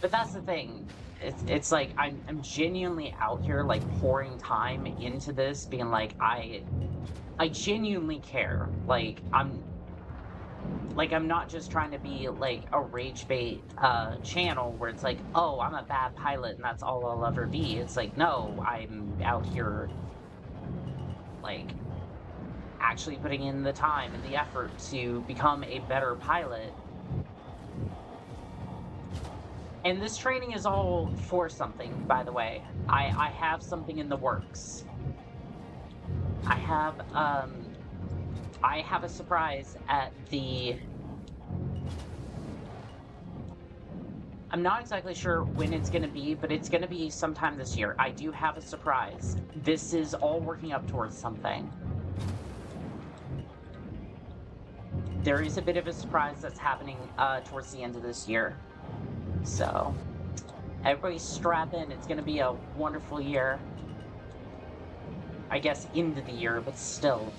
But that's the thing. It's like I'm genuinely out here like pouring time into this, being like, I genuinely care. Like I'm not just trying to be like a rage bait channel where it's like, oh, I'm a bad pilot and that's all I'll ever be. It's like, no, I'm out here like actually putting in the time and the effort to become a better pilot. And this training is all for something, by the way. I have something in the works. I have a surprise at the... I'm not exactly sure when it's going to be, but it's going to be sometime this year. I do have a surprise. This is all working up towards something. There is a bit of a surprise that's happening towards the end of this year. So, everybody strap in. It's going to be a wonderful year. I guess into the year, but still.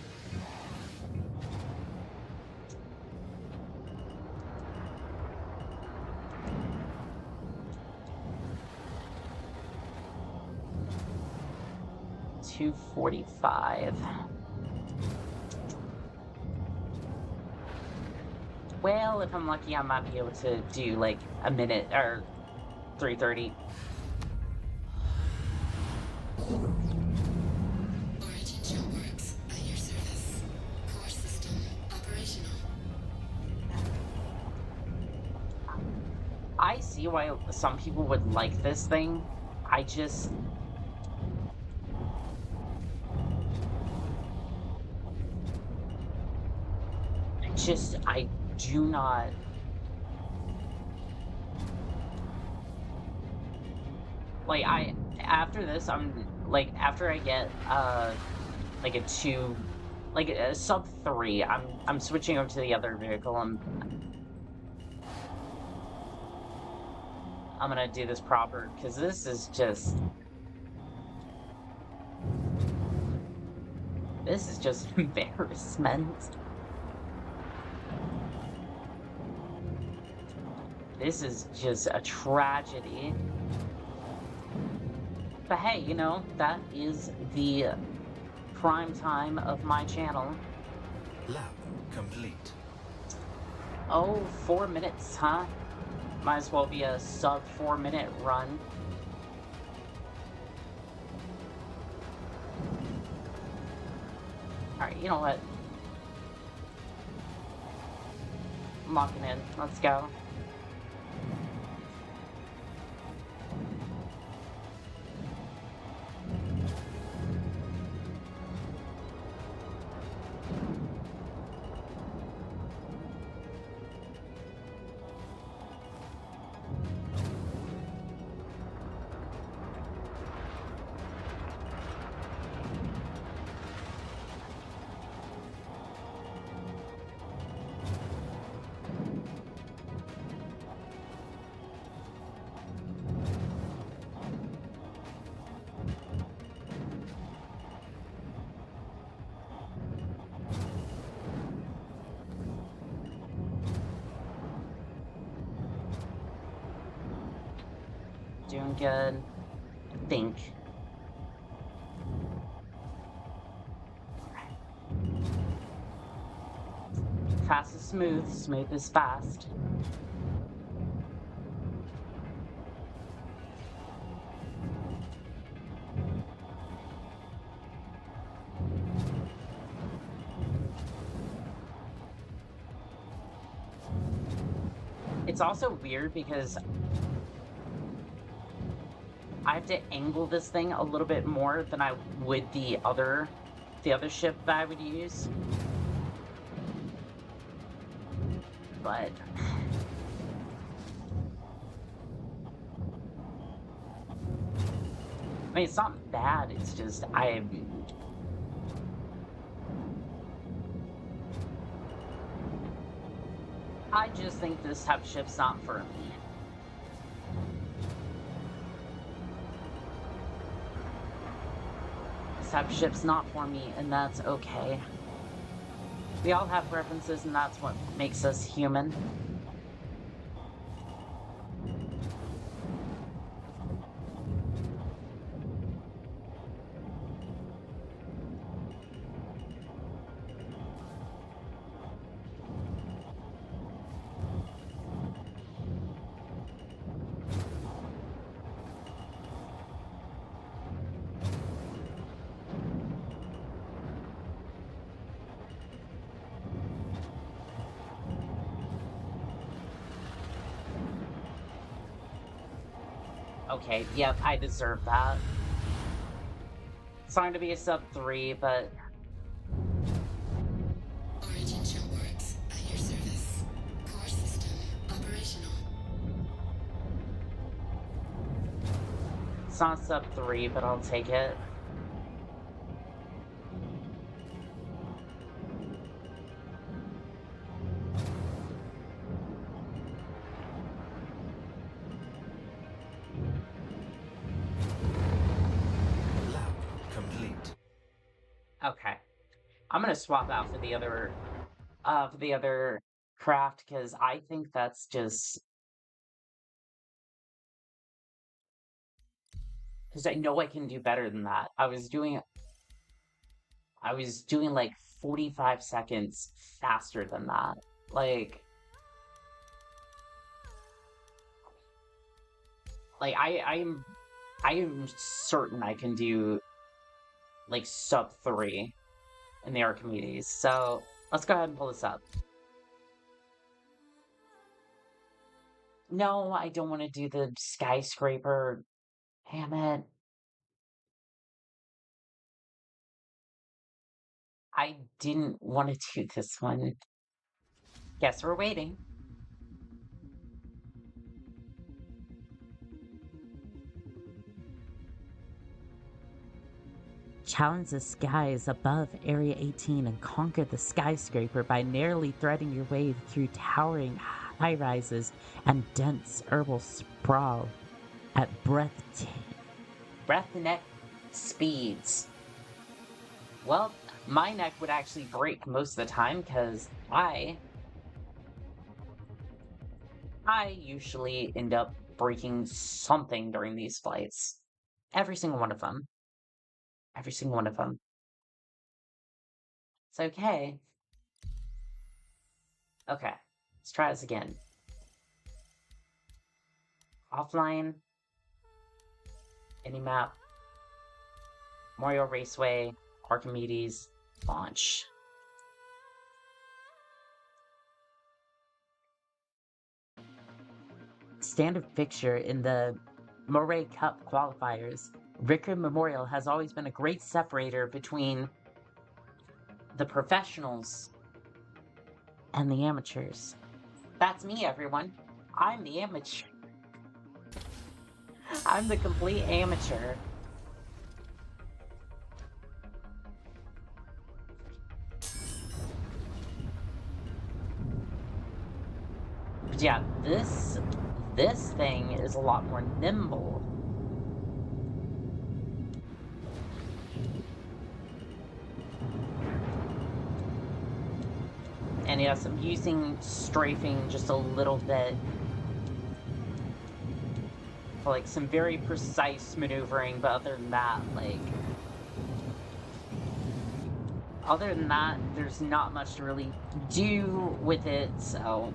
$2:45. Well, if I'm lucky, I might be able to do like a minute or 3:30. Origin Shipworks at your service. Core system operational. I see why some people would like this thing. I do not. Like, after this, I'm like after I get like a 2, like a sub 3, I'm switching over to the other vehicle. I'm gonna do this proper because this is just embarrassment. This is just a tragedy. But hey, you know, that is the prime time of my channel. Lab complete. Oh, 4 minutes, huh? Might as well be a sub 4-minute run. Alright, you know what? I'm locking in. Let's go. Doing good, I think. Fast is smooth, smooth is fast. It's also weird because I have to angle this thing a little bit more than I would the other ship that I would use. But I mean, it's not bad. It's just I just think this type of ship's not for me. This type of ship's not for me, and that's okay. We all have preferences, and that's what makes us human. Okay, yep, I deserve that. It's not going to be a sub 3, but Origin jump works at your service. Core system operational. it's not sub 3, but I'll take it. Lab complete. Okay. I'm gonna swap out for the other craft because I think that's just because I know I can do better than that. I was doing like 45 seconds faster than that. Like I am certain I can do like sub 3 in the Archimedes. So let's go ahead and pull this up. No, I don't want to do the skyscraper. Damn it. I didn't want to do this one. Guess we're waiting. Challenge the skies above Area 18 and conquer the skyscraper by narrowly threading your way through towering high rises and dense herbal sprawl at breathneck speeds. Well, my neck would actually break most of the time because I usually end up breaking something during these flights. Every single one of them. Every single one of them. It's okay. Okay, let's try this again. Offline. Any map. Mario Raceway. Archimedes. Launch. Standard fixture in the Moray Cup qualifiers, Ricker Memorial has always been a great separator between The professionals. and the amateurs. That's me, everyone. I'm the amateur. I'm the complete amateur. But yeah, this thing is a lot more nimble. And yes, I'm using strafing just a little bit for like some very precise maneuvering, but other than that, there's not much to really do with it, so.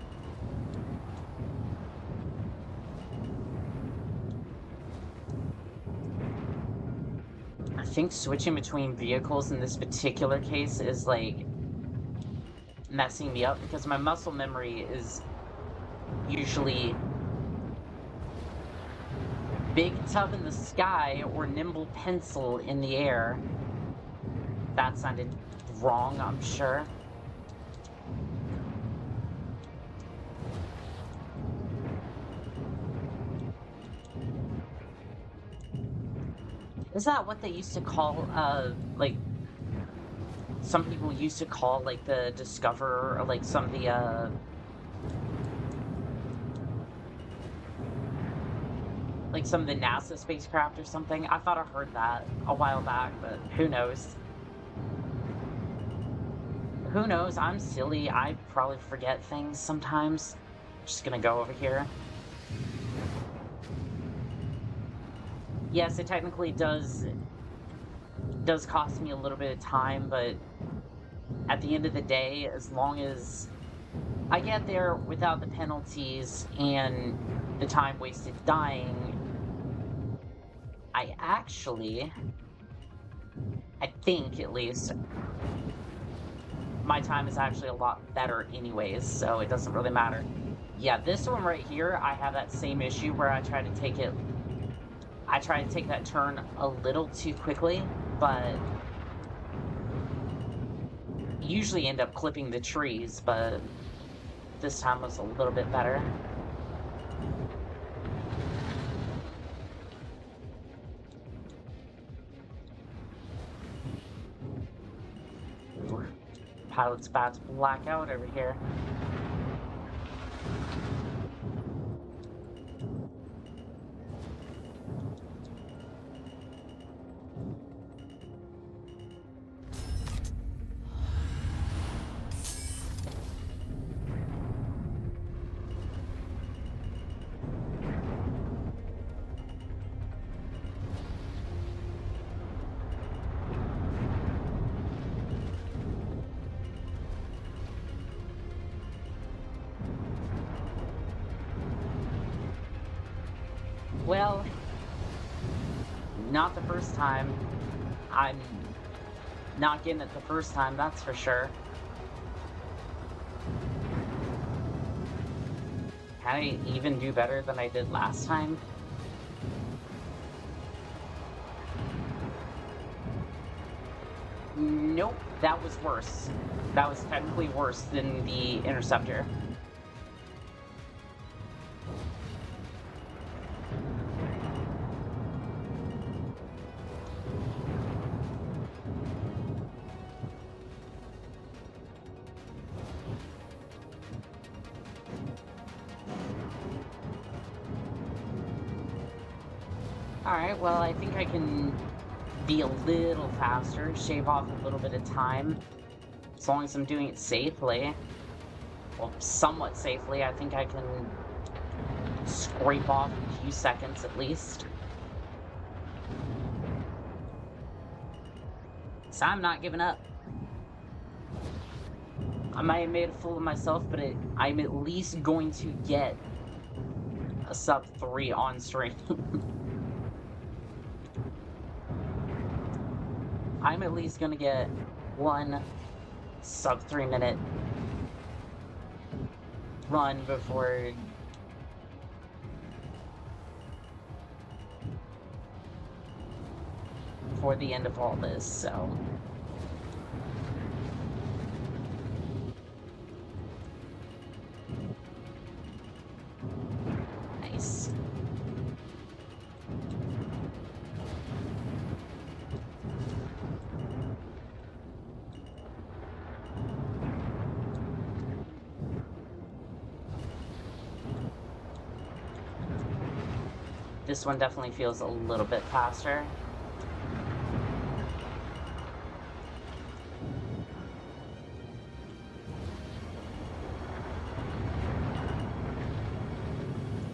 I think switching between vehicles in this particular case is like messing me up because my muscle memory is usually big tub in the sky or nimble pencil in the air. That sounded wrong, I'm sure. Is that what they used to call, like, some people used to call, like, the Discoverer, or, like, some of the, like, some of the NASA spacecraft or something? I thought I heard that a while back, but who knows? Who knows? I'm silly. I probably forget things sometimes. Just gonna go over here. Yes, it technically does cost me a little bit of time, but at the end of the day, as long as I get there without the penalties and the time wasted dying, I think at least, my time is actually a lot better anyways, so it doesn't really matter. Yeah, this one right here, I have that same issue where I try to take that turn a little too quickly, but usually end up clipping the trees, but this time was a little bit better. Ooh, pilot's about to black out over here. Well, not the first time. I'm not getting it the first time, that's for sure. Can I even do better than I did last time? Nope, that was worse. That was technically worse than the Interceptor. Alright, well, I think I can be a little faster, shave off a little bit of time. As long as I'm doing it safely. Well, somewhat safely, I think I can scrape off a few seconds at least. So I'm not giving up. I might have made a fool of myself, but I'm at least going to get a sub 3 on stream. I'm at least gonna get one sub 3 minute run before the end of all this, so. Nice. This one definitely feels a little bit faster.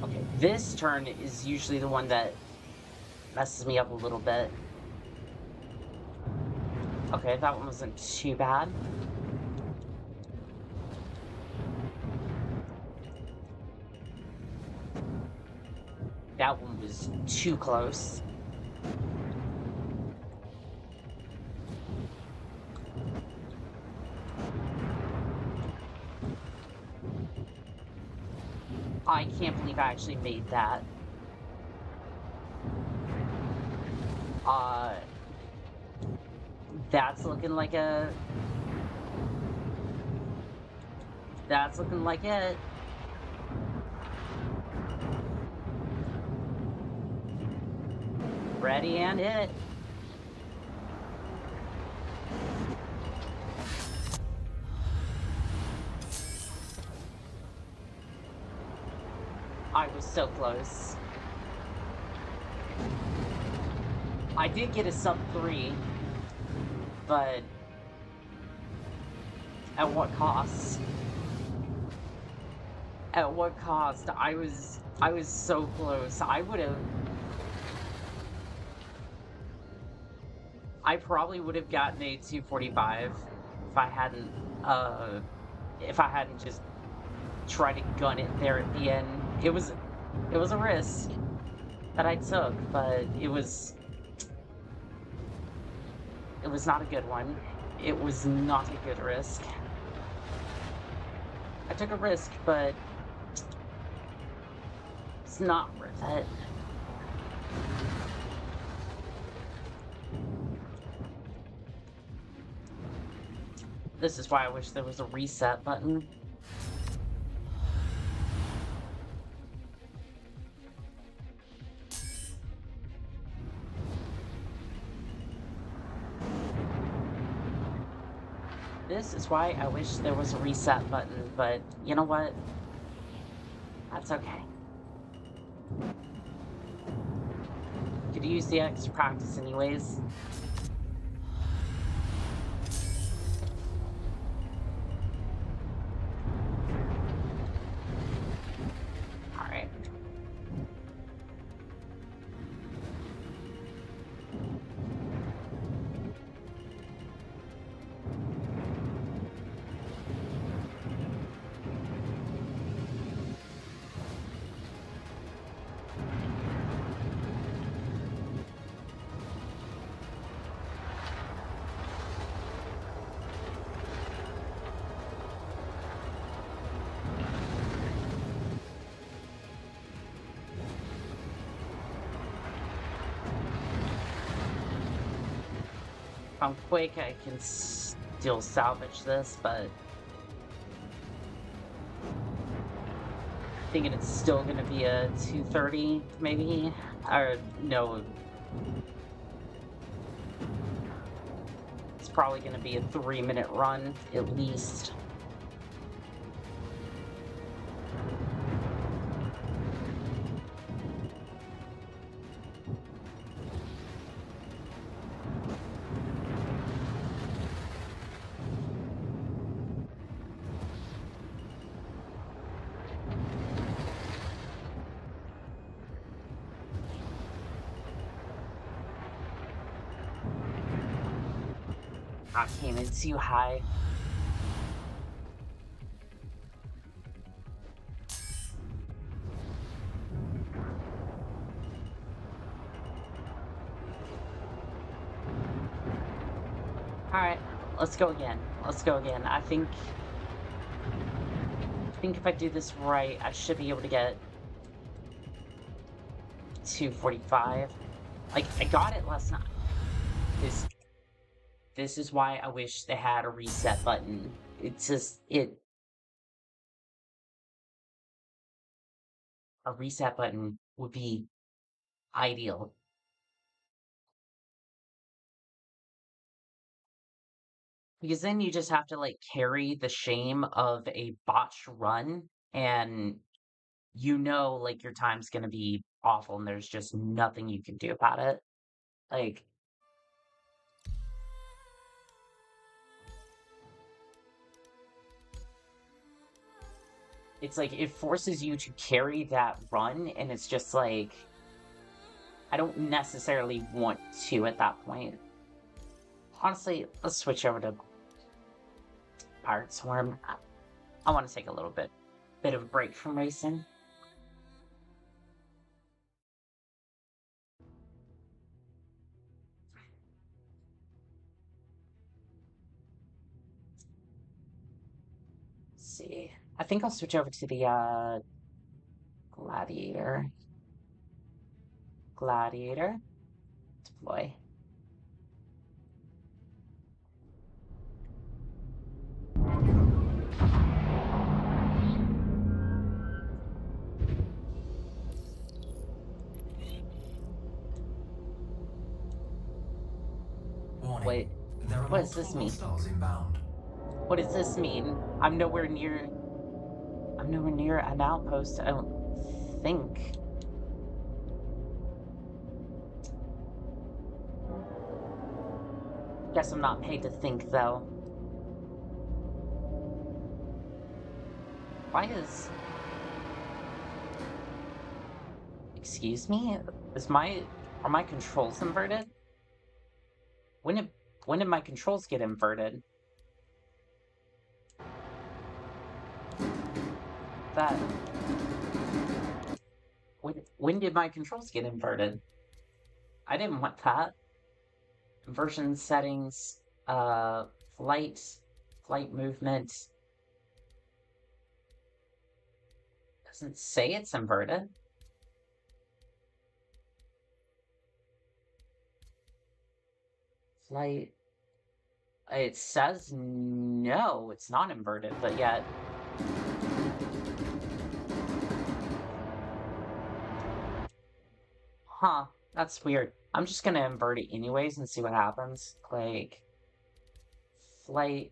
Okay, this turn is usually the one that messes me up a little bit. Okay, that one wasn't too bad. That one was too close. I can't believe I actually made that. That's looking like a... That's looking like it. Ready and hit. I was so close. I did get a sub 3, but at what cost? At what cost? I was so close. I probably would have gotten a 245 if I hadn't just tried to gun it there at the end. It was a risk that I took, but it was not a good one. It was not a good risk. I took a risk, but it's not worth it. This is why I wish there was a reset button. This is why I wish there was a reset button, but you know what? That's okay. Could use the extra practice anyways. Alright. If I'm quick, I can still salvage this, but thinking it's still gonna be a 230, maybe? Or no. It's probably gonna be a 3-minute run, at least. I came in too high. Alright, let's go again. Let's go again. I think if I do this right, I should be able to get 245. Like, I got it last night. This is why I wish they had a reset button. It's just, a reset button would be ideal. Because then you just have to, like, carry the shame of a botched run, and you know, like, your time's gonna be awful, and there's just nothing you can do about it. Like, it's like, it forces you to carry that run, and it's just like, I don't necessarily want to at that point. Honestly, let's switch over to Pirate Swarm. I want to take a little bit of a break from racing. Let's see. I think I'll switch over to the Gladiator. Gladiator. Deploy. Warning. Wait, There are what does this multiple mean? hostiles inbound. What does this mean? I'm nowhere near an outpost, I don't think. Guess I'm not paid to think, though. Why is... Excuse me? Are my controls inverted? When did my controls get inverted? That... When did my controls get inverted? I didn't want that. Inversion settings, flight movement. Doesn't say it's inverted. Flight. It says no, it's not inverted, but yet. Huh, that's weird. I'm just gonna invert it anyways and see what happens. Like, flight,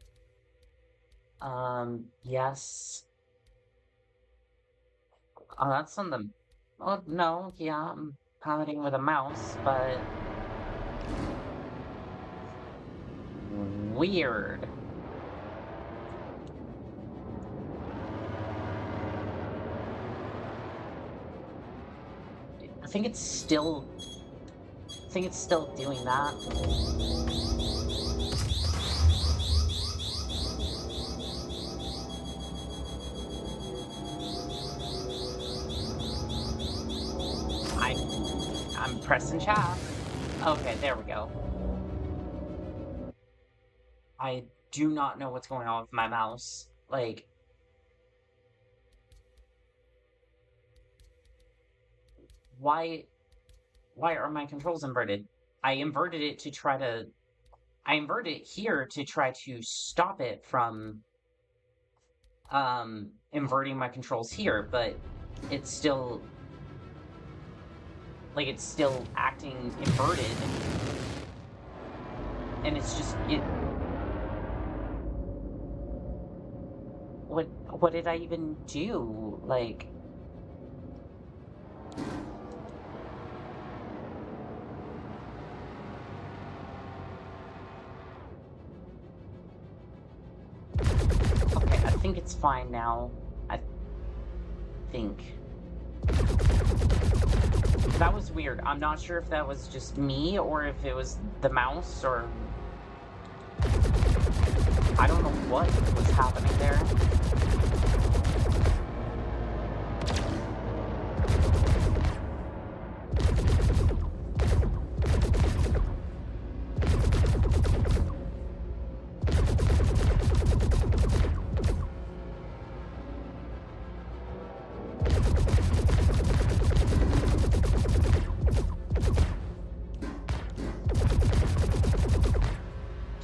yes. Oh, that's on the, oh, no, yeah, I'm piloting with a mouse, but... Weird. I think it's still doing that. I'm pressing chat. Okay, there we go. I do not know what's going on with my mouse. Like, why are my controls inverted? I inverted it here to try to stop it from inverting my controls here, but it's still acting inverted, and it's just what did I even do? Like, okay, I think it's fine now. I think. That was weird. I'm not sure if that was just me or if it was the mouse or I don't know what was happening there.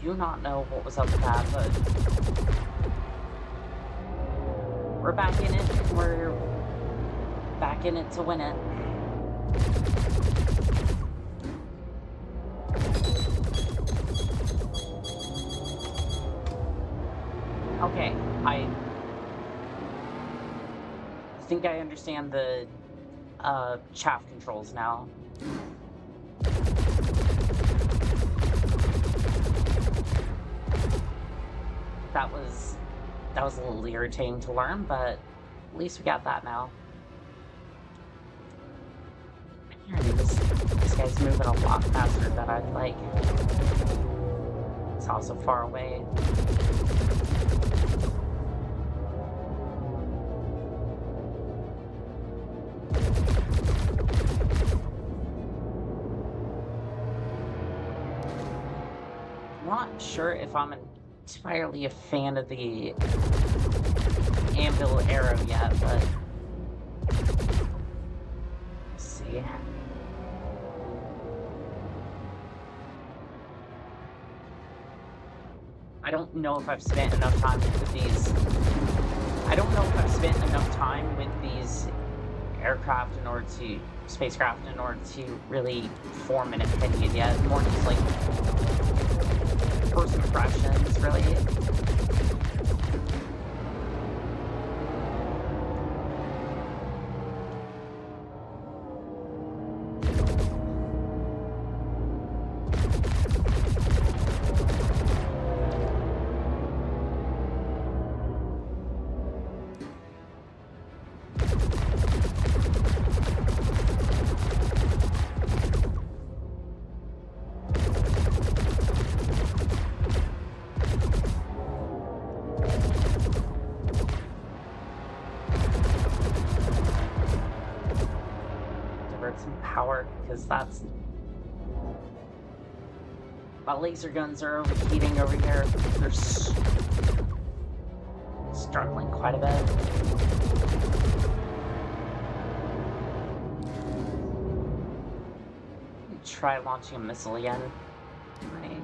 Do not know what was up with that, but we're back in it. We're back in it to win it. Okay, I think I understand the chaff controls now. That was a little irritating to learn, but at least we got that now. This guy's moving a lot faster than I'd like. It's also far away. I'm not sure if I'm entirely a fan of the anvil arrow yet, but let's see. I don't know if I've spent enough time with these. I don't know if I've spent enough time with these aircraft in order to spacecraft in order to really form an opinion yet. More just like first impressions, really. Some power, because that's... My laser guns are overheating over here. They're struggling quite a bit. Try launching a missile again. Right.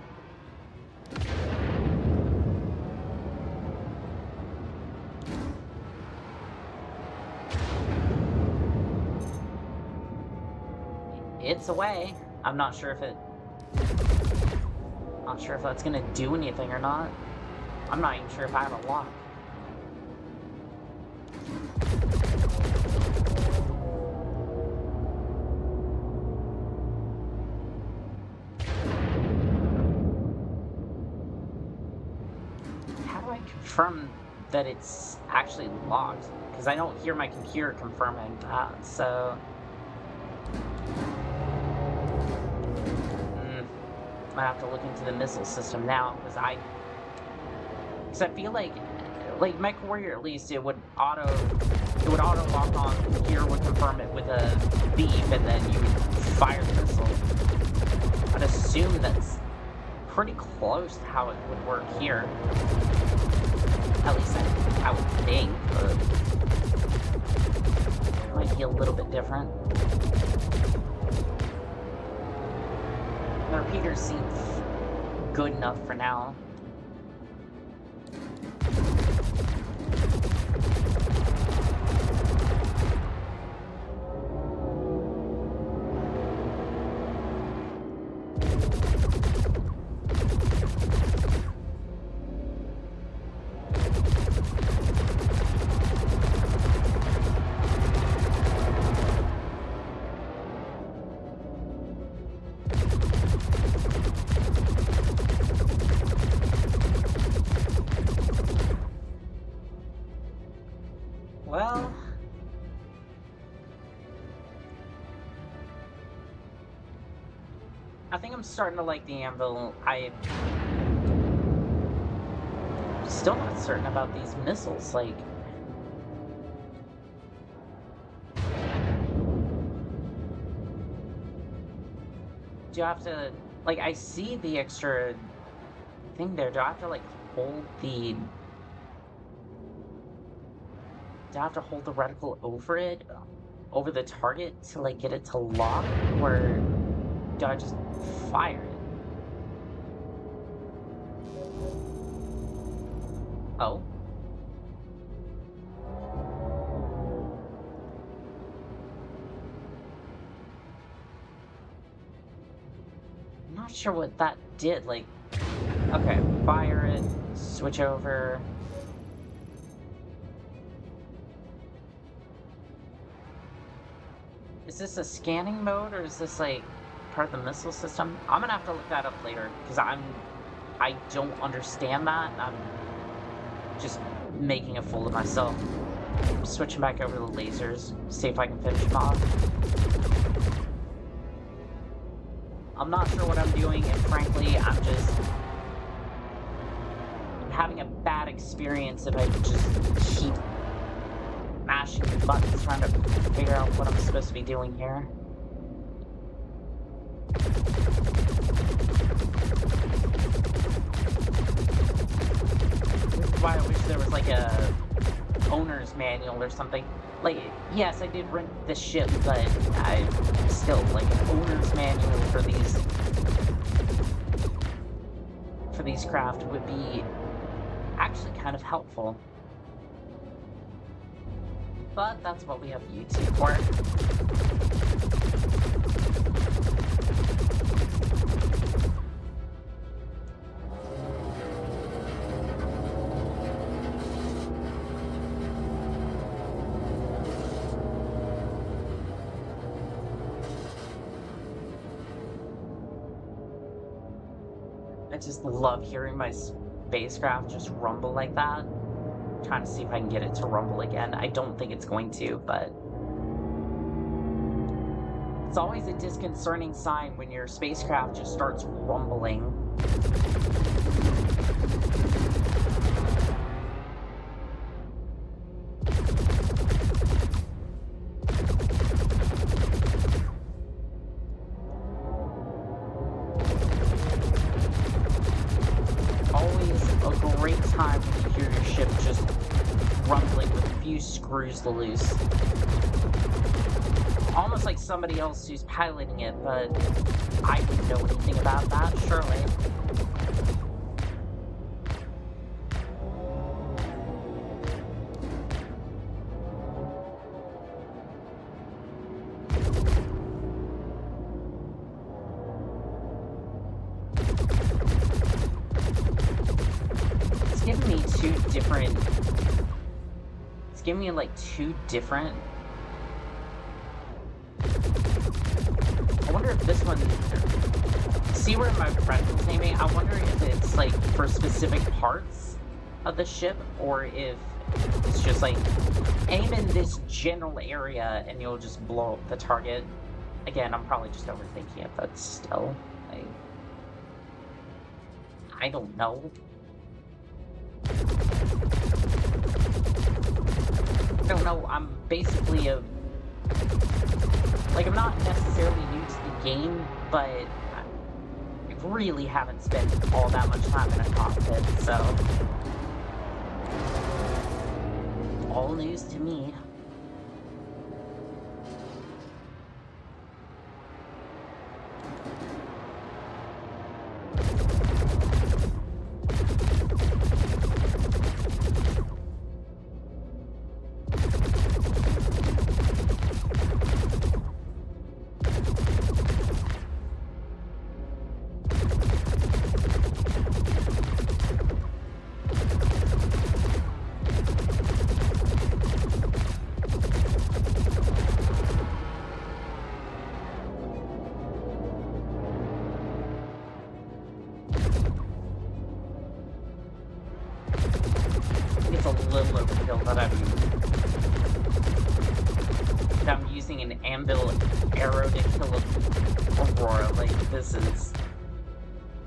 It's away. I'm not sure if that's gonna do anything or not. I'm not even sure if I have a lock. How do I confirm that it's actually locked? Because I don't hear my computer confirming that, so... I have to look into the missile system now, because I feel like MechWarrior, at least it would auto lock on here, would confirm it with a beep, and then you would fire the missile. I'd assume that's pretty close to how it would work here. At least I would think, but it might be a little bit different. The repeaters seem good enough for now. Well, I think I'm starting to like the anvil. still not certain about these missiles. Like, do you have to, like, I see the extra thing there. Do I have to, like, hold the... Do I have to hold the reticle over it? Over the target to, like, get it to lock? Or do I just fire it? Oh. I'm not sure what that did. Like, okay, fire it, switch over. Is this a scanning mode, or is this, like, part of the missile system? I'm gonna have to look that up later, because I don't understand that. I'm just making a fool of myself. Switching back over to the lasers, see if I can finish them off. I'm not sure what I'm doing, and frankly, I'm having a bad experience if I just keep mashing buttons trying to figure out what I'm supposed to be doing here. This is why I wish there was like a owner's manual or something. Like, yes, I did rent the ship, but I still, like, an owner's manual for these craft would be actually kind of helpful. But that's what we have YouTube for. I just love hearing my spacecraft just rumble like that. I'm trying to see if I can get it to rumble again. I don't think it's going to, but it's always a disconcerting sign when your spacecraft just starts rumbling. Screws loose. Almost like somebody else who's piloting it, but I wouldn't know anything about that, surely. It's giving me two different... Give me like two different. I wonder if this one. See where my friend was aiming? I wonder if it's like for specific parts of the ship, or if it's just like aim in this general area and you'll just blow up the target. Again, I'm probably just overthinking it, but still, like, I don't know. I don't know, I'm basically I'm not necessarily new to the game, but I really haven't spent all that much time in a cockpit, so... all news to me. little overkill that I'm using an anvil arrow to kill a Aurora. Like, this is...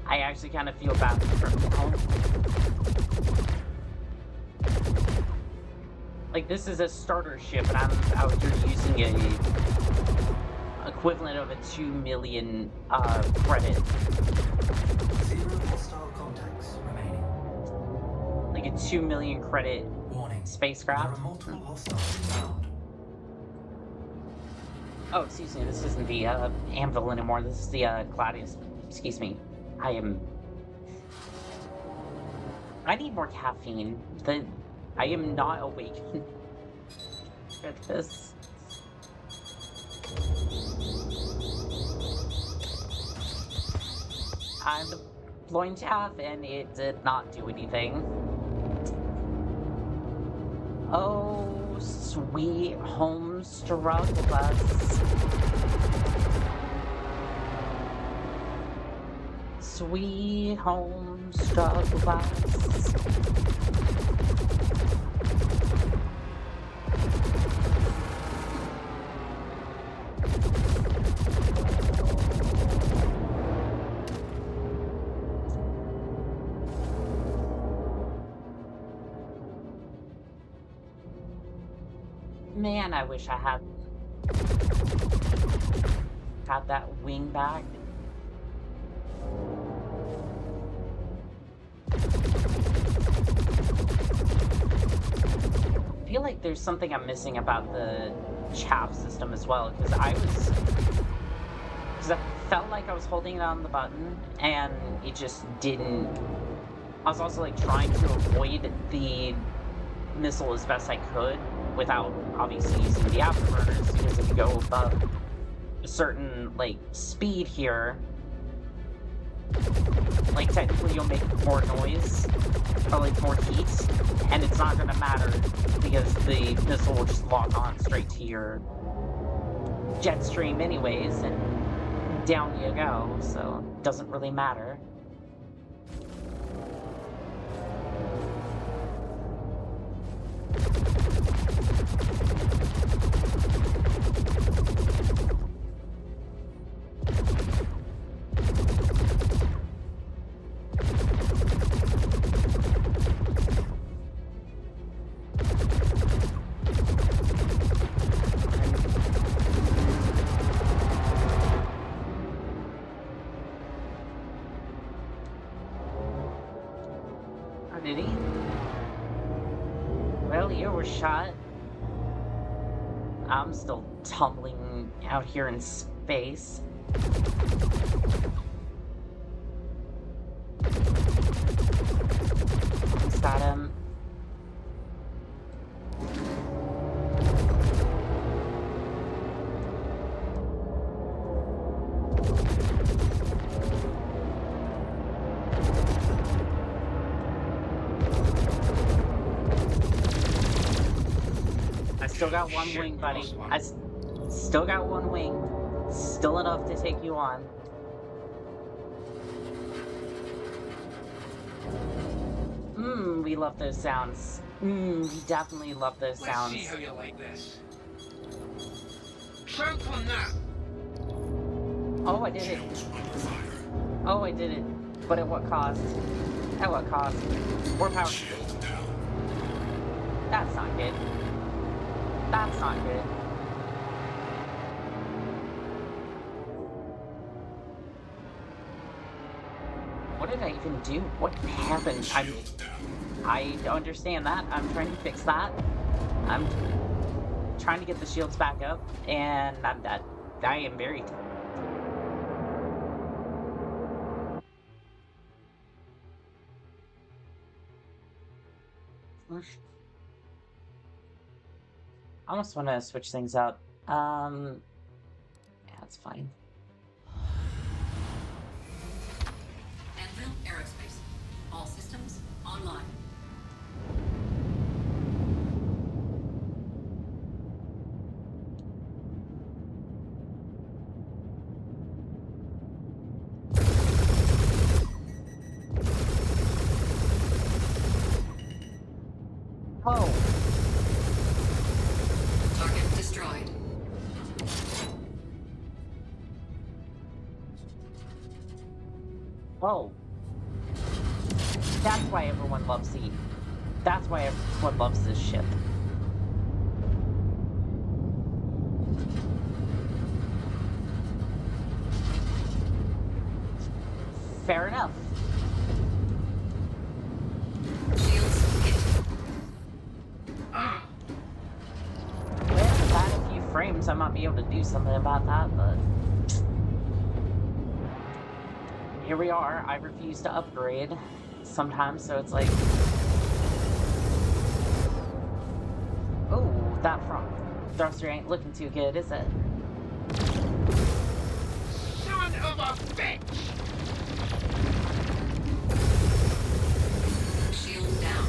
I actually kind of feel bad for him. Like, this is a starter ship, and I'm out here using a equivalent of a 2 million credit. 0 hostile contacts remaining. Like a 2 million credit Warning. spacecraft. There are multiple hostiles inbound. Oh, excuse me, this isn't the Anvil anymore. This is the Gladius. Excuse me. I need more caffeine. I am not awake for this. I'm deploying chaff, and it did not do anything. Oh, sweet home struggle bus. Sweet home struggle bus. Man, I wish I had that wing back. I feel like there's something I'm missing about the chaff system as well, because I felt like I was holding it on the button and it just didn't. I was also like trying to avoid the missile as best I could without obviously using the afterburners, because if you go above a certain like speed here, like technically you'll make more noise or like more heat, and it's not gonna matter because the missile will just lock on straight to your jet stream anyways, and down you go, so it doesn't really matter. Did he? Well, you were shot. I'm still tumbling out here in space. Almost got him. Still got one wing, buddy. Still got one wing. Still enough to take you on. We love those sounds. We definitely love those sounds. Let's see how you like this. Choke on that. Oh, I did it. Oh, I did it. But at what cost? At what cost? More power. Shield down. That's not good. That's not good. What did I even do? What happened? Shield down. I understand that. I'm trying to fix that. I'm trying to get the shields back up, and I'm dead. I am very dead. I almost want to switch things out. Yeah, that's fine. Anvil Aerospace. All systems online. Oh, Target destroyed. oh, That's why everyone loves the... That's why everyone loves this ship. Fair enough. Shields hit. We haven't had a few frames, I might be able to do something about that, but... Here we are. I refuse to upgrade sometimes, so it's like... Oh, that front thruster ain't looking too good, is it? Son of a bitch! Shield down.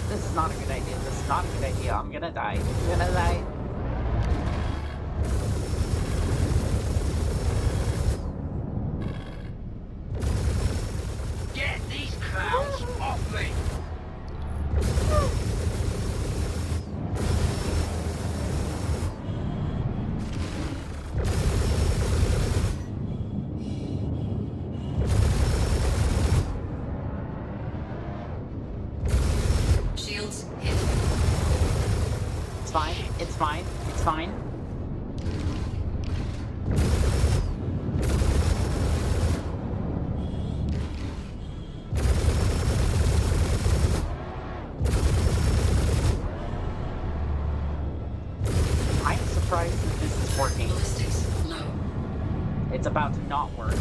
This is not a good idea. This is not a good idea. I'm gonna die. I'm gonna die. Get these clowns off me! Shields hit. It's fine. It's fine. It's fine. I'm surprised that this is working. Ballistics low. It's about to not work.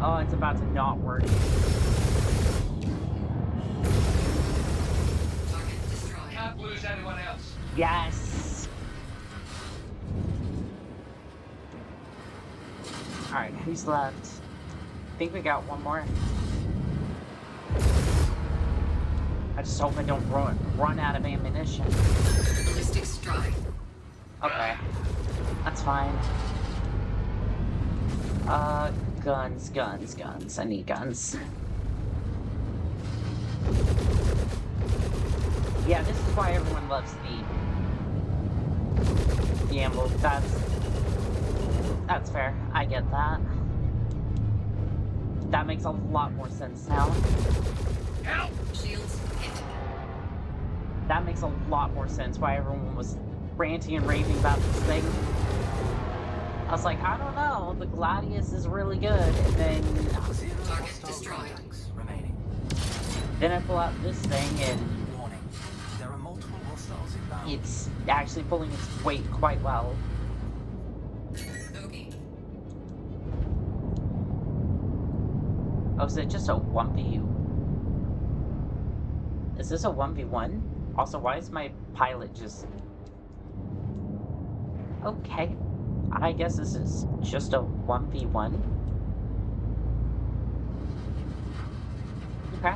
Oh, it's about to not work. Target destroyed. Can't lose anyone else. Yes! Alright, who's left? I think we got one more. I just hope I don't run out of ammunition. Ballistic strike. Okay. That's fine. Guns, guns, guns. I need guns. Yeah, this is why everyone loves the envelope. That's fair. I get that. That makes a lot more sense now. Help! Shields hit. That makes a lot more sense why everyone was ranting and raving about this thing. I was like, I don't know, the Gladius is really good, and then Zero Target hostile destroyed. contacts remaining. I pull out this thing, and Warning. There are multiple hostiles inbound. it's actually pulling its weight quite well. Bogey. Oh, is it just a 1v... Is this a 1v1? Also, why is my pilot just... Okay. I guess this is just a 1v1. Okay.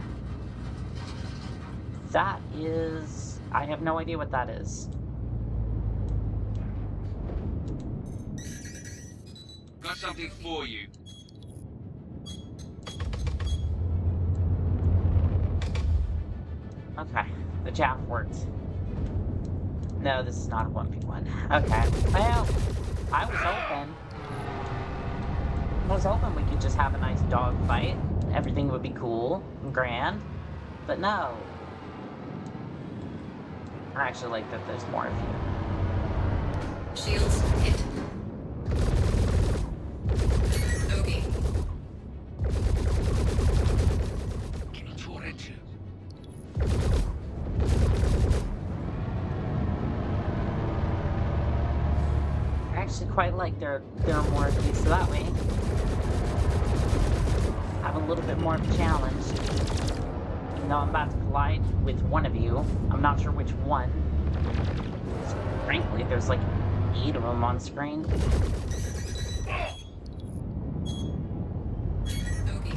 That is... I have no idea what that is. Got something for you. Okay. The chaff worked. No, this is not a 1v1. Okay. Well, I was hoping we could just have a nice dogfight. Everything would be cool and grand. But no. I actually like that there's more of you. Shields hit. Bogey. Can you torrent? I actually quite like there are more of these, so that way have a little bit more of a challenge. Even though I'm about to collide with one of you, I'm not sure which one. Frankly, there's like 8 of them on screen. Bogey.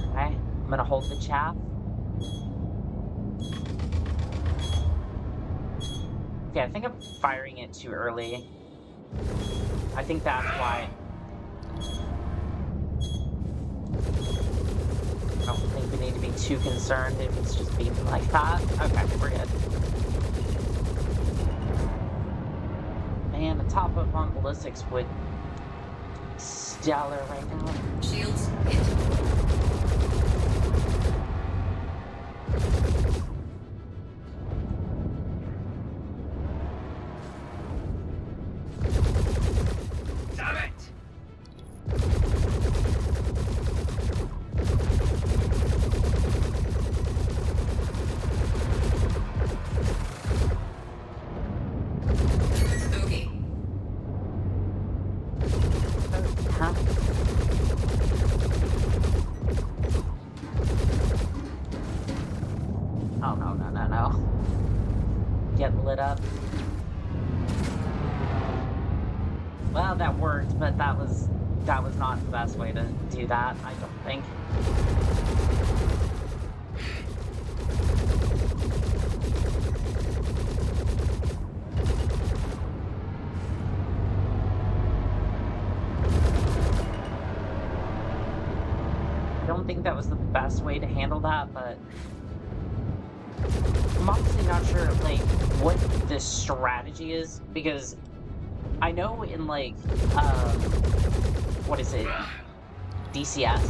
Okay, I'm gonna hold the chaff. Okay, I think I'm firing it too early. I think that's why. I don't think we need to be really too concerned if it's just being like that. Okay, we're good. Man, a top up on ballistics would stellar right now. Shields hit. Damn it! Bogey. Huh? Oh, no, no, no, no. Get lit up. Well, that worked, but that was not the best way to do that, I don't think. I don't think that was the best way to handle that, but I'm honestly not sure, like, what the strategy is, because I know in, like, what is it? DCS?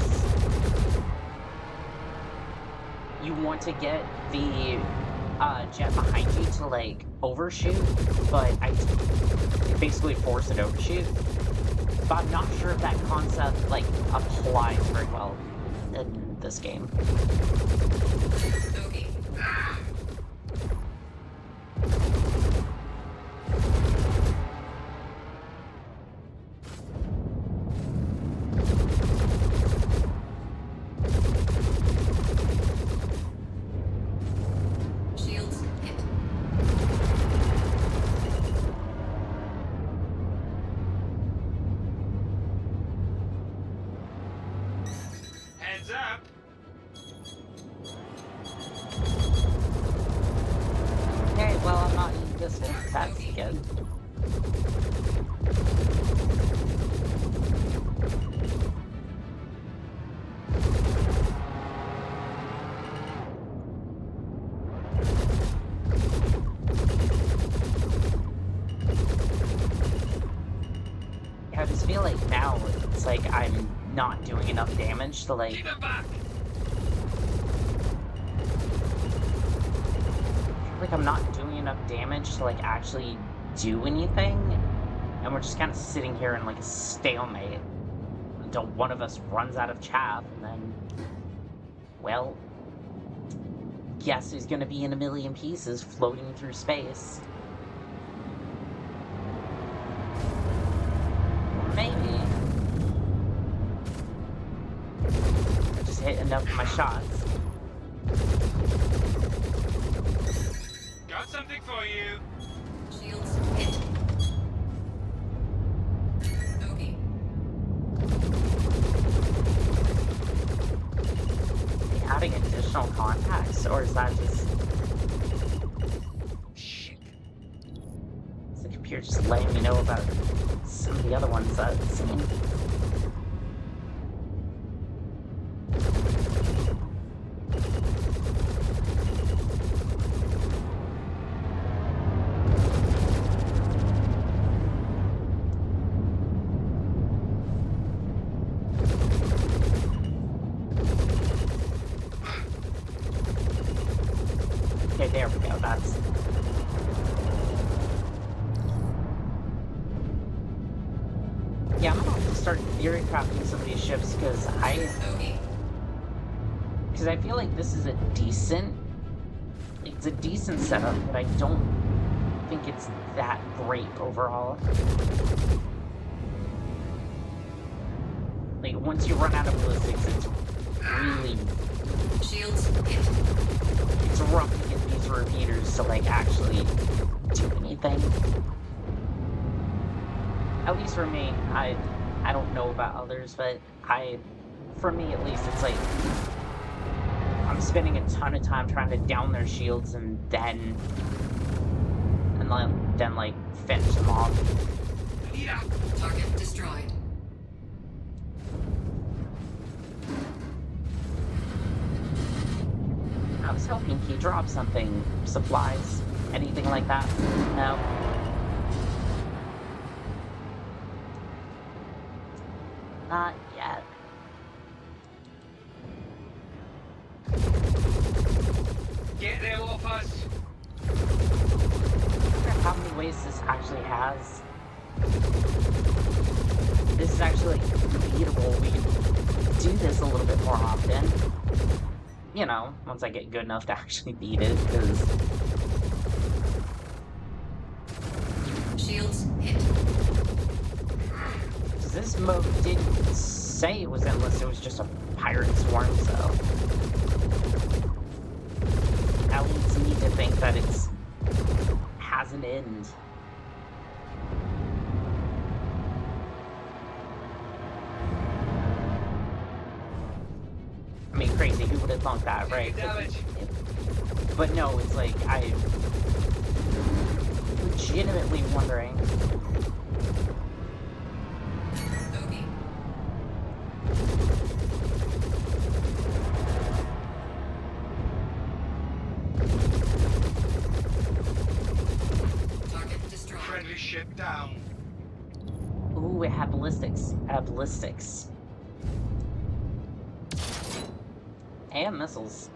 You want to get the jet behind you to, like, overshoot, but it basically forced it to overshoot. But I'm not sure if that concept, like, applies very well in this game. Bogey. Shields hit. Heads up! Okay, well, I'm not using this one. That's good. I just feel like now it's like I'm not doing enough damage to, like, Keep it back! like I'm not doing enough damage to, like, actually do anything, and we're just kind of sitting here in, like, a stalemate until one of us runs out of chaff, and then, well, guess who's gonna be in a million pieces floating through space? Maybe. I just hit enough of my shots. Got something for you! Shields hit. Bogey. Adding additional contacts, or is that just... Shit. Is the computer just letting me know about some of the other ones that I've seen? Okay, there we go, that's... Yeah, I'm gonna have to start theory crafting some of these ships, because Bogey. I feel like this is a decent... It's a decent setup, but I don't think it's that great overall. Like, once you run out of ballistics, it's really... Shields hit. It's rough to get these repeaters to, like, actually do anything. At least for me, I don't know about others, but for me at least, it's like, I'm spending a ton of time trying to down their shields and then like, finish them off. Anita! Target destroyed. I was hoping he dropped something. Supplies, anything like that. No. Not yet. Get them off us! I wonder how many ways this actually has. This is actually like, beatable. We can do this a little bit more often. You know, once I get good enough to actually beat it, because Shields hit. this mode didn't say it was endless, it was just a pirate swarm, so that leads me to think that it's has an end. I mean, crazy, who would have thought that, right? Damage. But no, it's like, I'm legitimately wondering. Ogie. Target destroyed. Friendly ship down. Ooh, it had ballistics. It had ballistics. And missiles.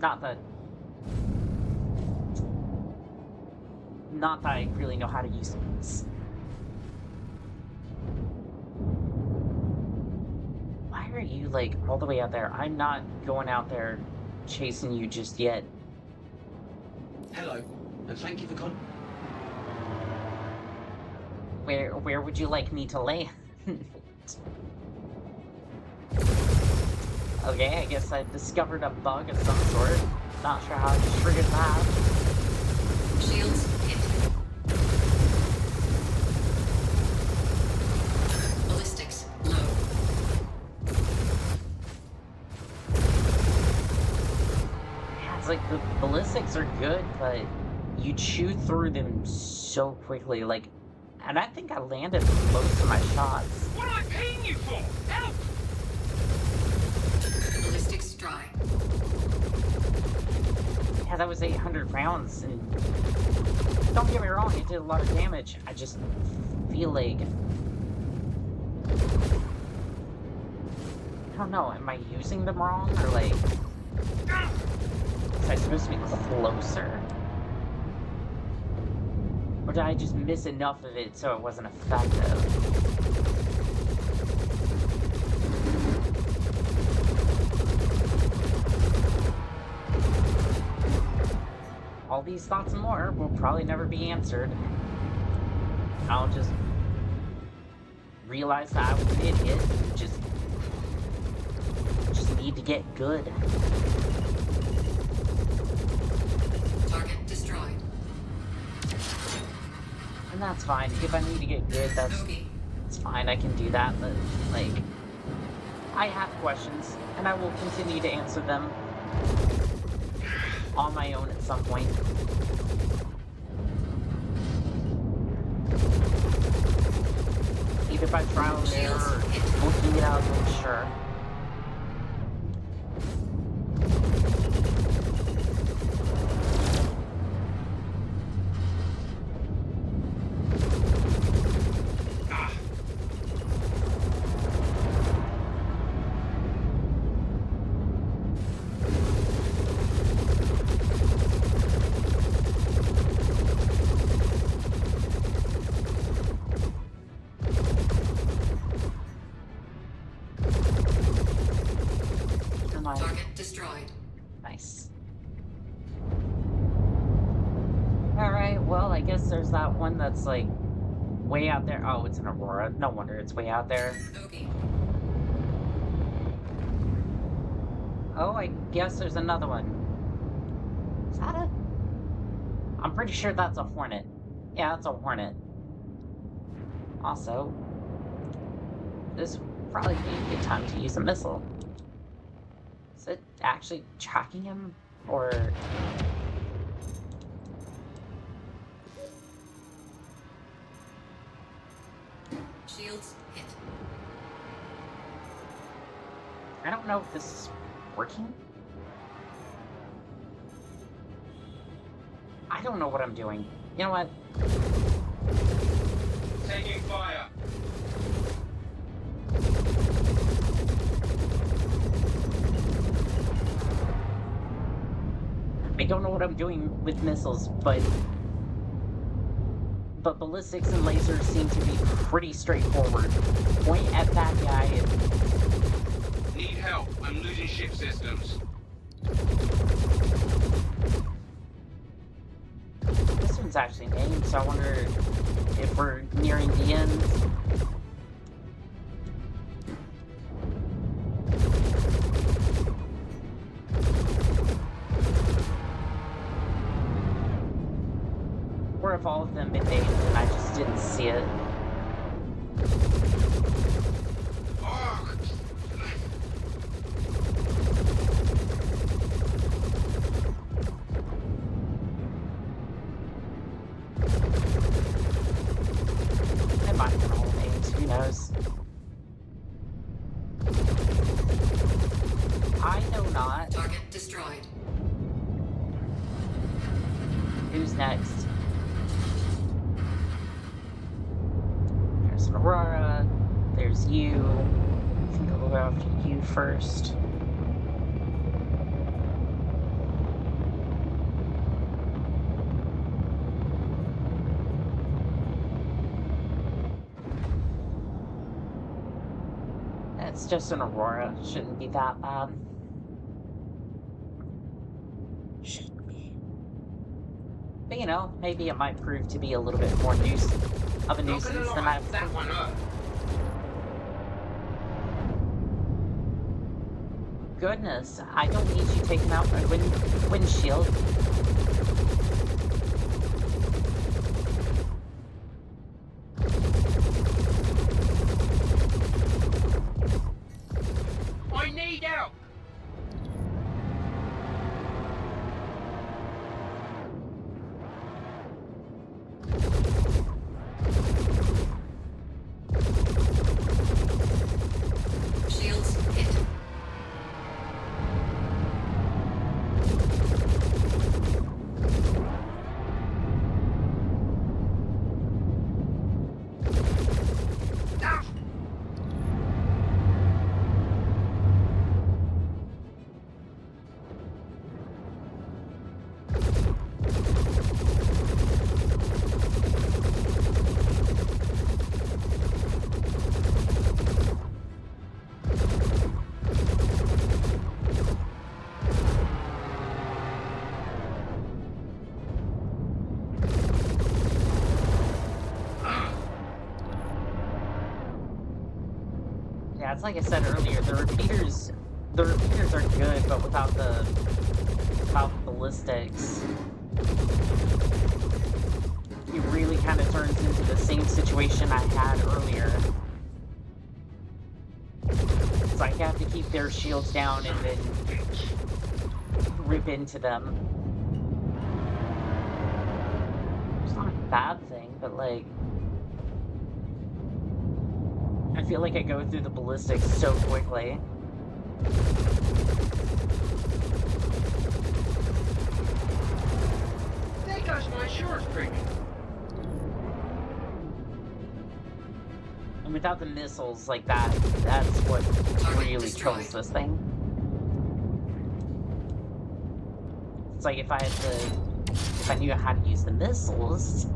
Not that I really know how to use these. Why are you, like, all the way out there? I'm not going out there chasing you just yet. Hello, and thank you for Where would you like me to land? Okay, I guess I discovered a bug of some sort. Not sure how I triggered that. Shields hit. Ballistics low. Yeah, it's like the ballistics are good, but you chew through them so quickly. Like, and I think I landed most of my shots. What am I paying you for? Help! Ballistics dry. Yeah, that was 800 rounds, and don't get me wrong, it did a lot of damage. I just feel like, I don't know, am I using them wrong, or like, was I supposed to be closer? Or did I just miss enough of it so it wasn't effective? All these thoughts and more will probably never be answered. I'll just realize that I was an idiot and just need to get good. Target destroyed. And that's fine. If I need to get good, that's fine. I can do that. But, like, I have questions, and I will continue to answer them on my own at some point. Either by trial and error or working it out, I'm sure. Target destroyed. Nice. Alright, well, I guess there's that one that's, like, way out there. Oh, it's an Aurora. No wonder it's way out there. Ogie. Oh, I guess there's another one. Is that a... I'm pretty sure that's a Hornet. Yeah, that's a Hornet. Also, this would probably be a good time to use a missile. Is it actually tracking him? Or... Shields hit. I don't know if this is working. I don't know what I'm doing. You know what? Taking fire. I don't know what I'm doing with missiles, but ballistics and lasers seem to be pretty straightforward. Point at that guy and Need help. I'm losing ship systems. this one's actually named, so I wonder if we're nearing the end. Or if all of them been named and I just didn't see it. Oh, It might have been all names, who knows? I know not. Target destroyed. Who's next? There's an Aurora. There's you. I think I'll go after you first. It's just an Aurora. Shouldn't be that bad. Shouldn't be. But you know, maybe it might prove to be a little bit more of a not nuisance gonna than lie, I've. that one hurt. Goodness, I don't need you taking out my windshield. I need help. Shields hit. Ah! Yeah, it's like I said earlier, the repeaters are good, but without the ballistics, it really kind of turns into the same situation I had earlier. So I have to keep their shields down and then rip into them. It's not a bad thing, but like, I feel like I go through the ballistics so quickly. There goes my insurance premium. And without the missiles like that, that's what really destroyed. kills this thing. It's like if I knew how to use the missiles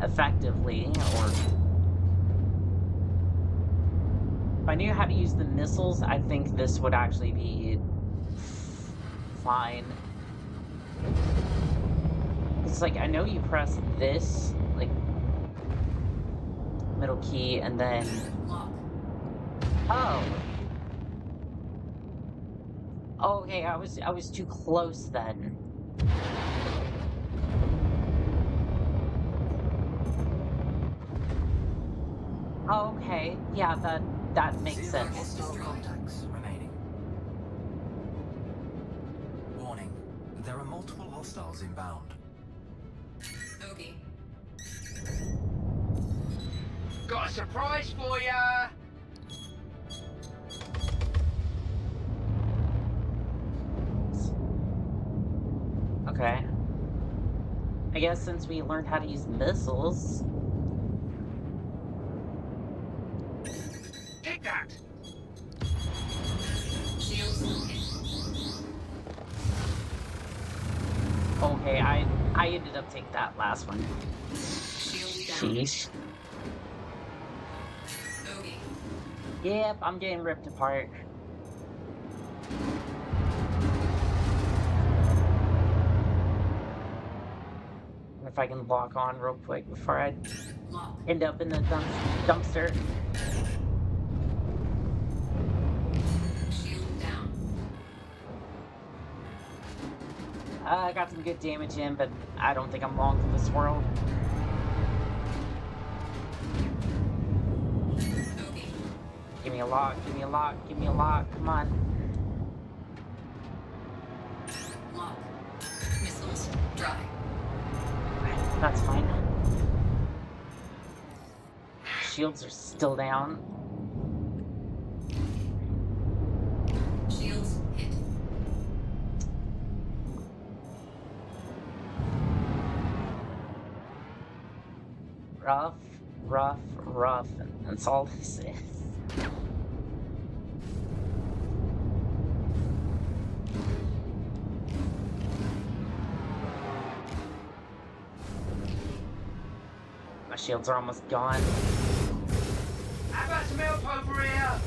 effectively, or if I knew how to use the missiles, I think this would actually be fine. It's like, I know you press this, like, middle key, and then... Lock. Oh! Okay, I was too close then. Okay, yeah, that makes Zero sense. hostile contacts remaining. Warning, there are multiple hostiles inbound. Ogie. Got a surprise for ya. Okay. I guess since we learned how to use missiles. Take that! Shields hit. Okay, I ended up taking that last one. Shield down. Sheesh. Ogie. Yep, I'm getting ripped apart. If I can lock on real quick before I Lock. end up in the dumpster. Shield down. I got some good damage in, but I don't think I'm long for this world. Ogie. Give me a lock, give me a lock, give me a lock, come on. Lock. Missiles dry. That's fine. Shields are still down. Shields hit. Rough, rough, rough, and that's all this is. My shields are almost gone. How about some help over here?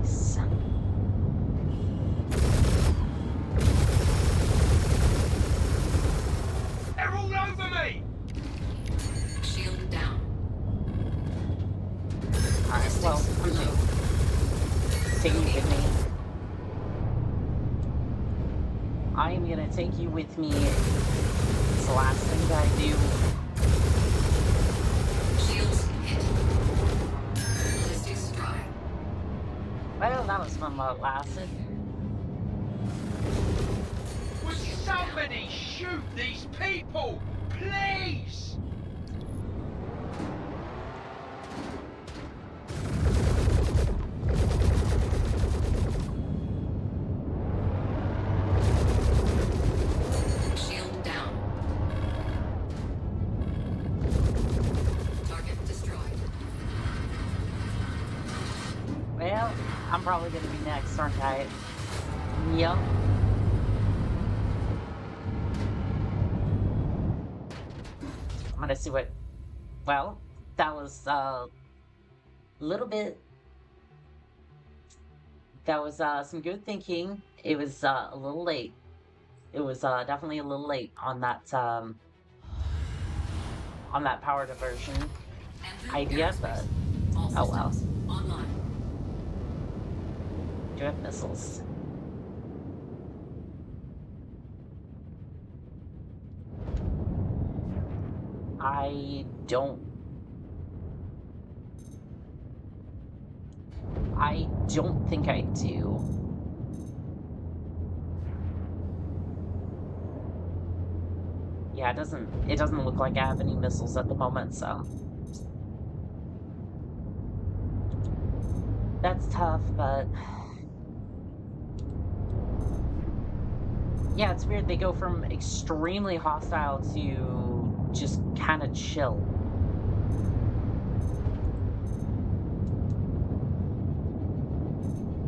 Nice. They're all over me! Shield down. Alright, well, I'm taking you with me. I am gonna take you with me. It's the last thing that I do. Shields hit. Ballistics dry. Well, that was fun while it lasted. Would somebody shoot these people? Please! Shield down. Target destroyed. Well, I'm probably gonna be next, aren't I? Yup. I'm gonna see what. Well, that was a little bit. That was some good thinking. It was a little late. It was definitely a little late on that power diversion Enter idea, airspace. but All oh well. systems online. Do have missiles. I don't think I do. Yeah, it doesn't look like I have any missiles at the moment, so that's tough, but yeah, it's weird. They go from extremely hostile to just kind of chill.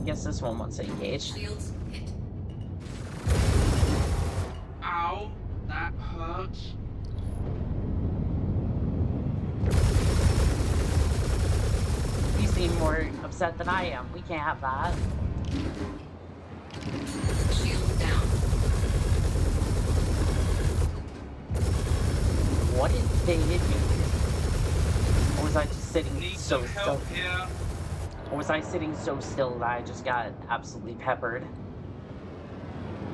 I guess this one wants to engage. Shields hit. Ow, that hurts. You seem more upset than I am. We can't have that. Shield down. What did they hit me? Or was I just sitting Need so some still? help here. Or was I sitting so still that I just got absolutely peppered?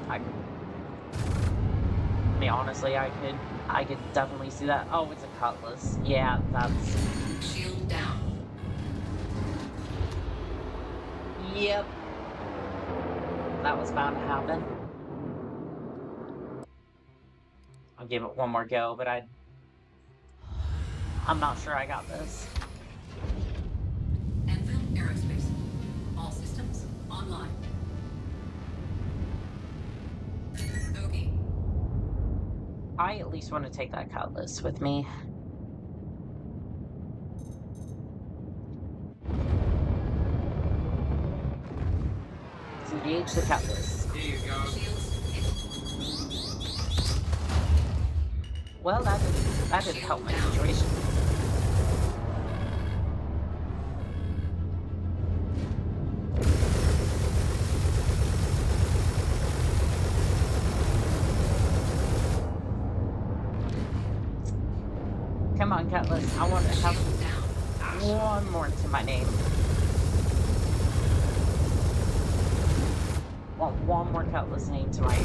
I mean, honestly, I could definitely see that. Oh, it's a cutlass. Yeah, that's. Shield down. Yep. That was bound to happen. I'll give it one more go, but I'm not sure I got this. online. Bogey. I at least want to take that cutlass with me. Let's engage the cutlass. Here you go. Shields hit. Well, that didn't help my situation. Come on, Cutlass. I want to have Shield down. one more to my name. Want one more Cutlass name to my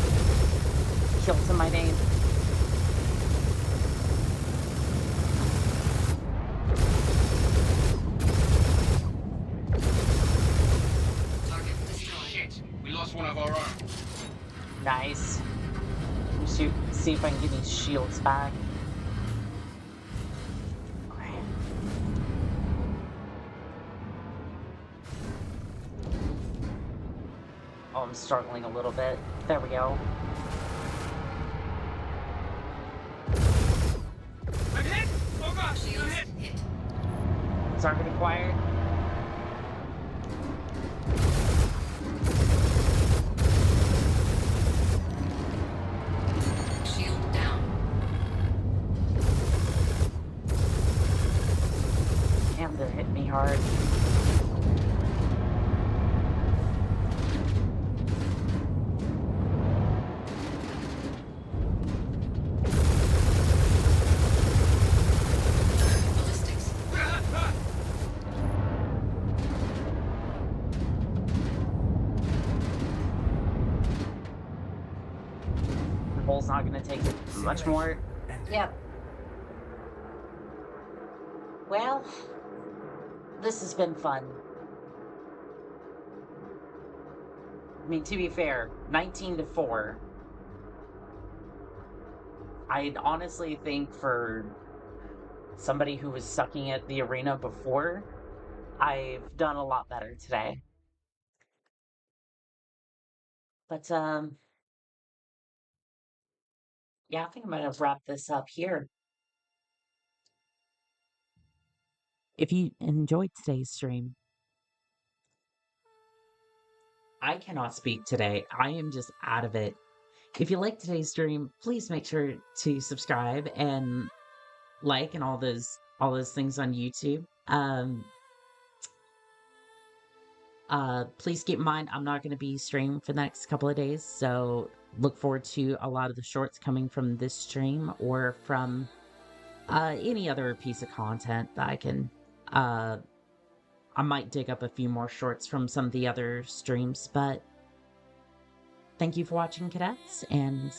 kill to my name. Target destroyed. Shit, we lost one of our own. Nice. Shoot, see if I can get these shields back. Okay. Oh, I'm struggling a little bit. There we go. I'm hit! Oh god, I'm Shields hit! hit. Target acquired. Shield down. Damn, they're hitting me hard. Ballistics. The bull's not gonna take much more. Ended. Yep. Well, this has been fun. I mean, to be fair, 19-4. I honestly think for somebody who was sucking at the arena before, I've done a lot better today. But, yeah, I think I'm gonna wrap this up here. If you enjoyed today's stream, I cannot speak today. I am just out of it. If you liked today's stream, please make sure to subscribe and like and all those things on YouTube. Please keep in mind I'm not going to be streaming for the next couple of days, so look forward to a lot of the shorts coming from this stream or from any other piece of content that I can. I might dig up a few more shorts from some of the other streams, but thank you for watching, cadets, and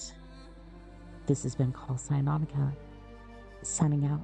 this has been Call Sign Annika, signing out.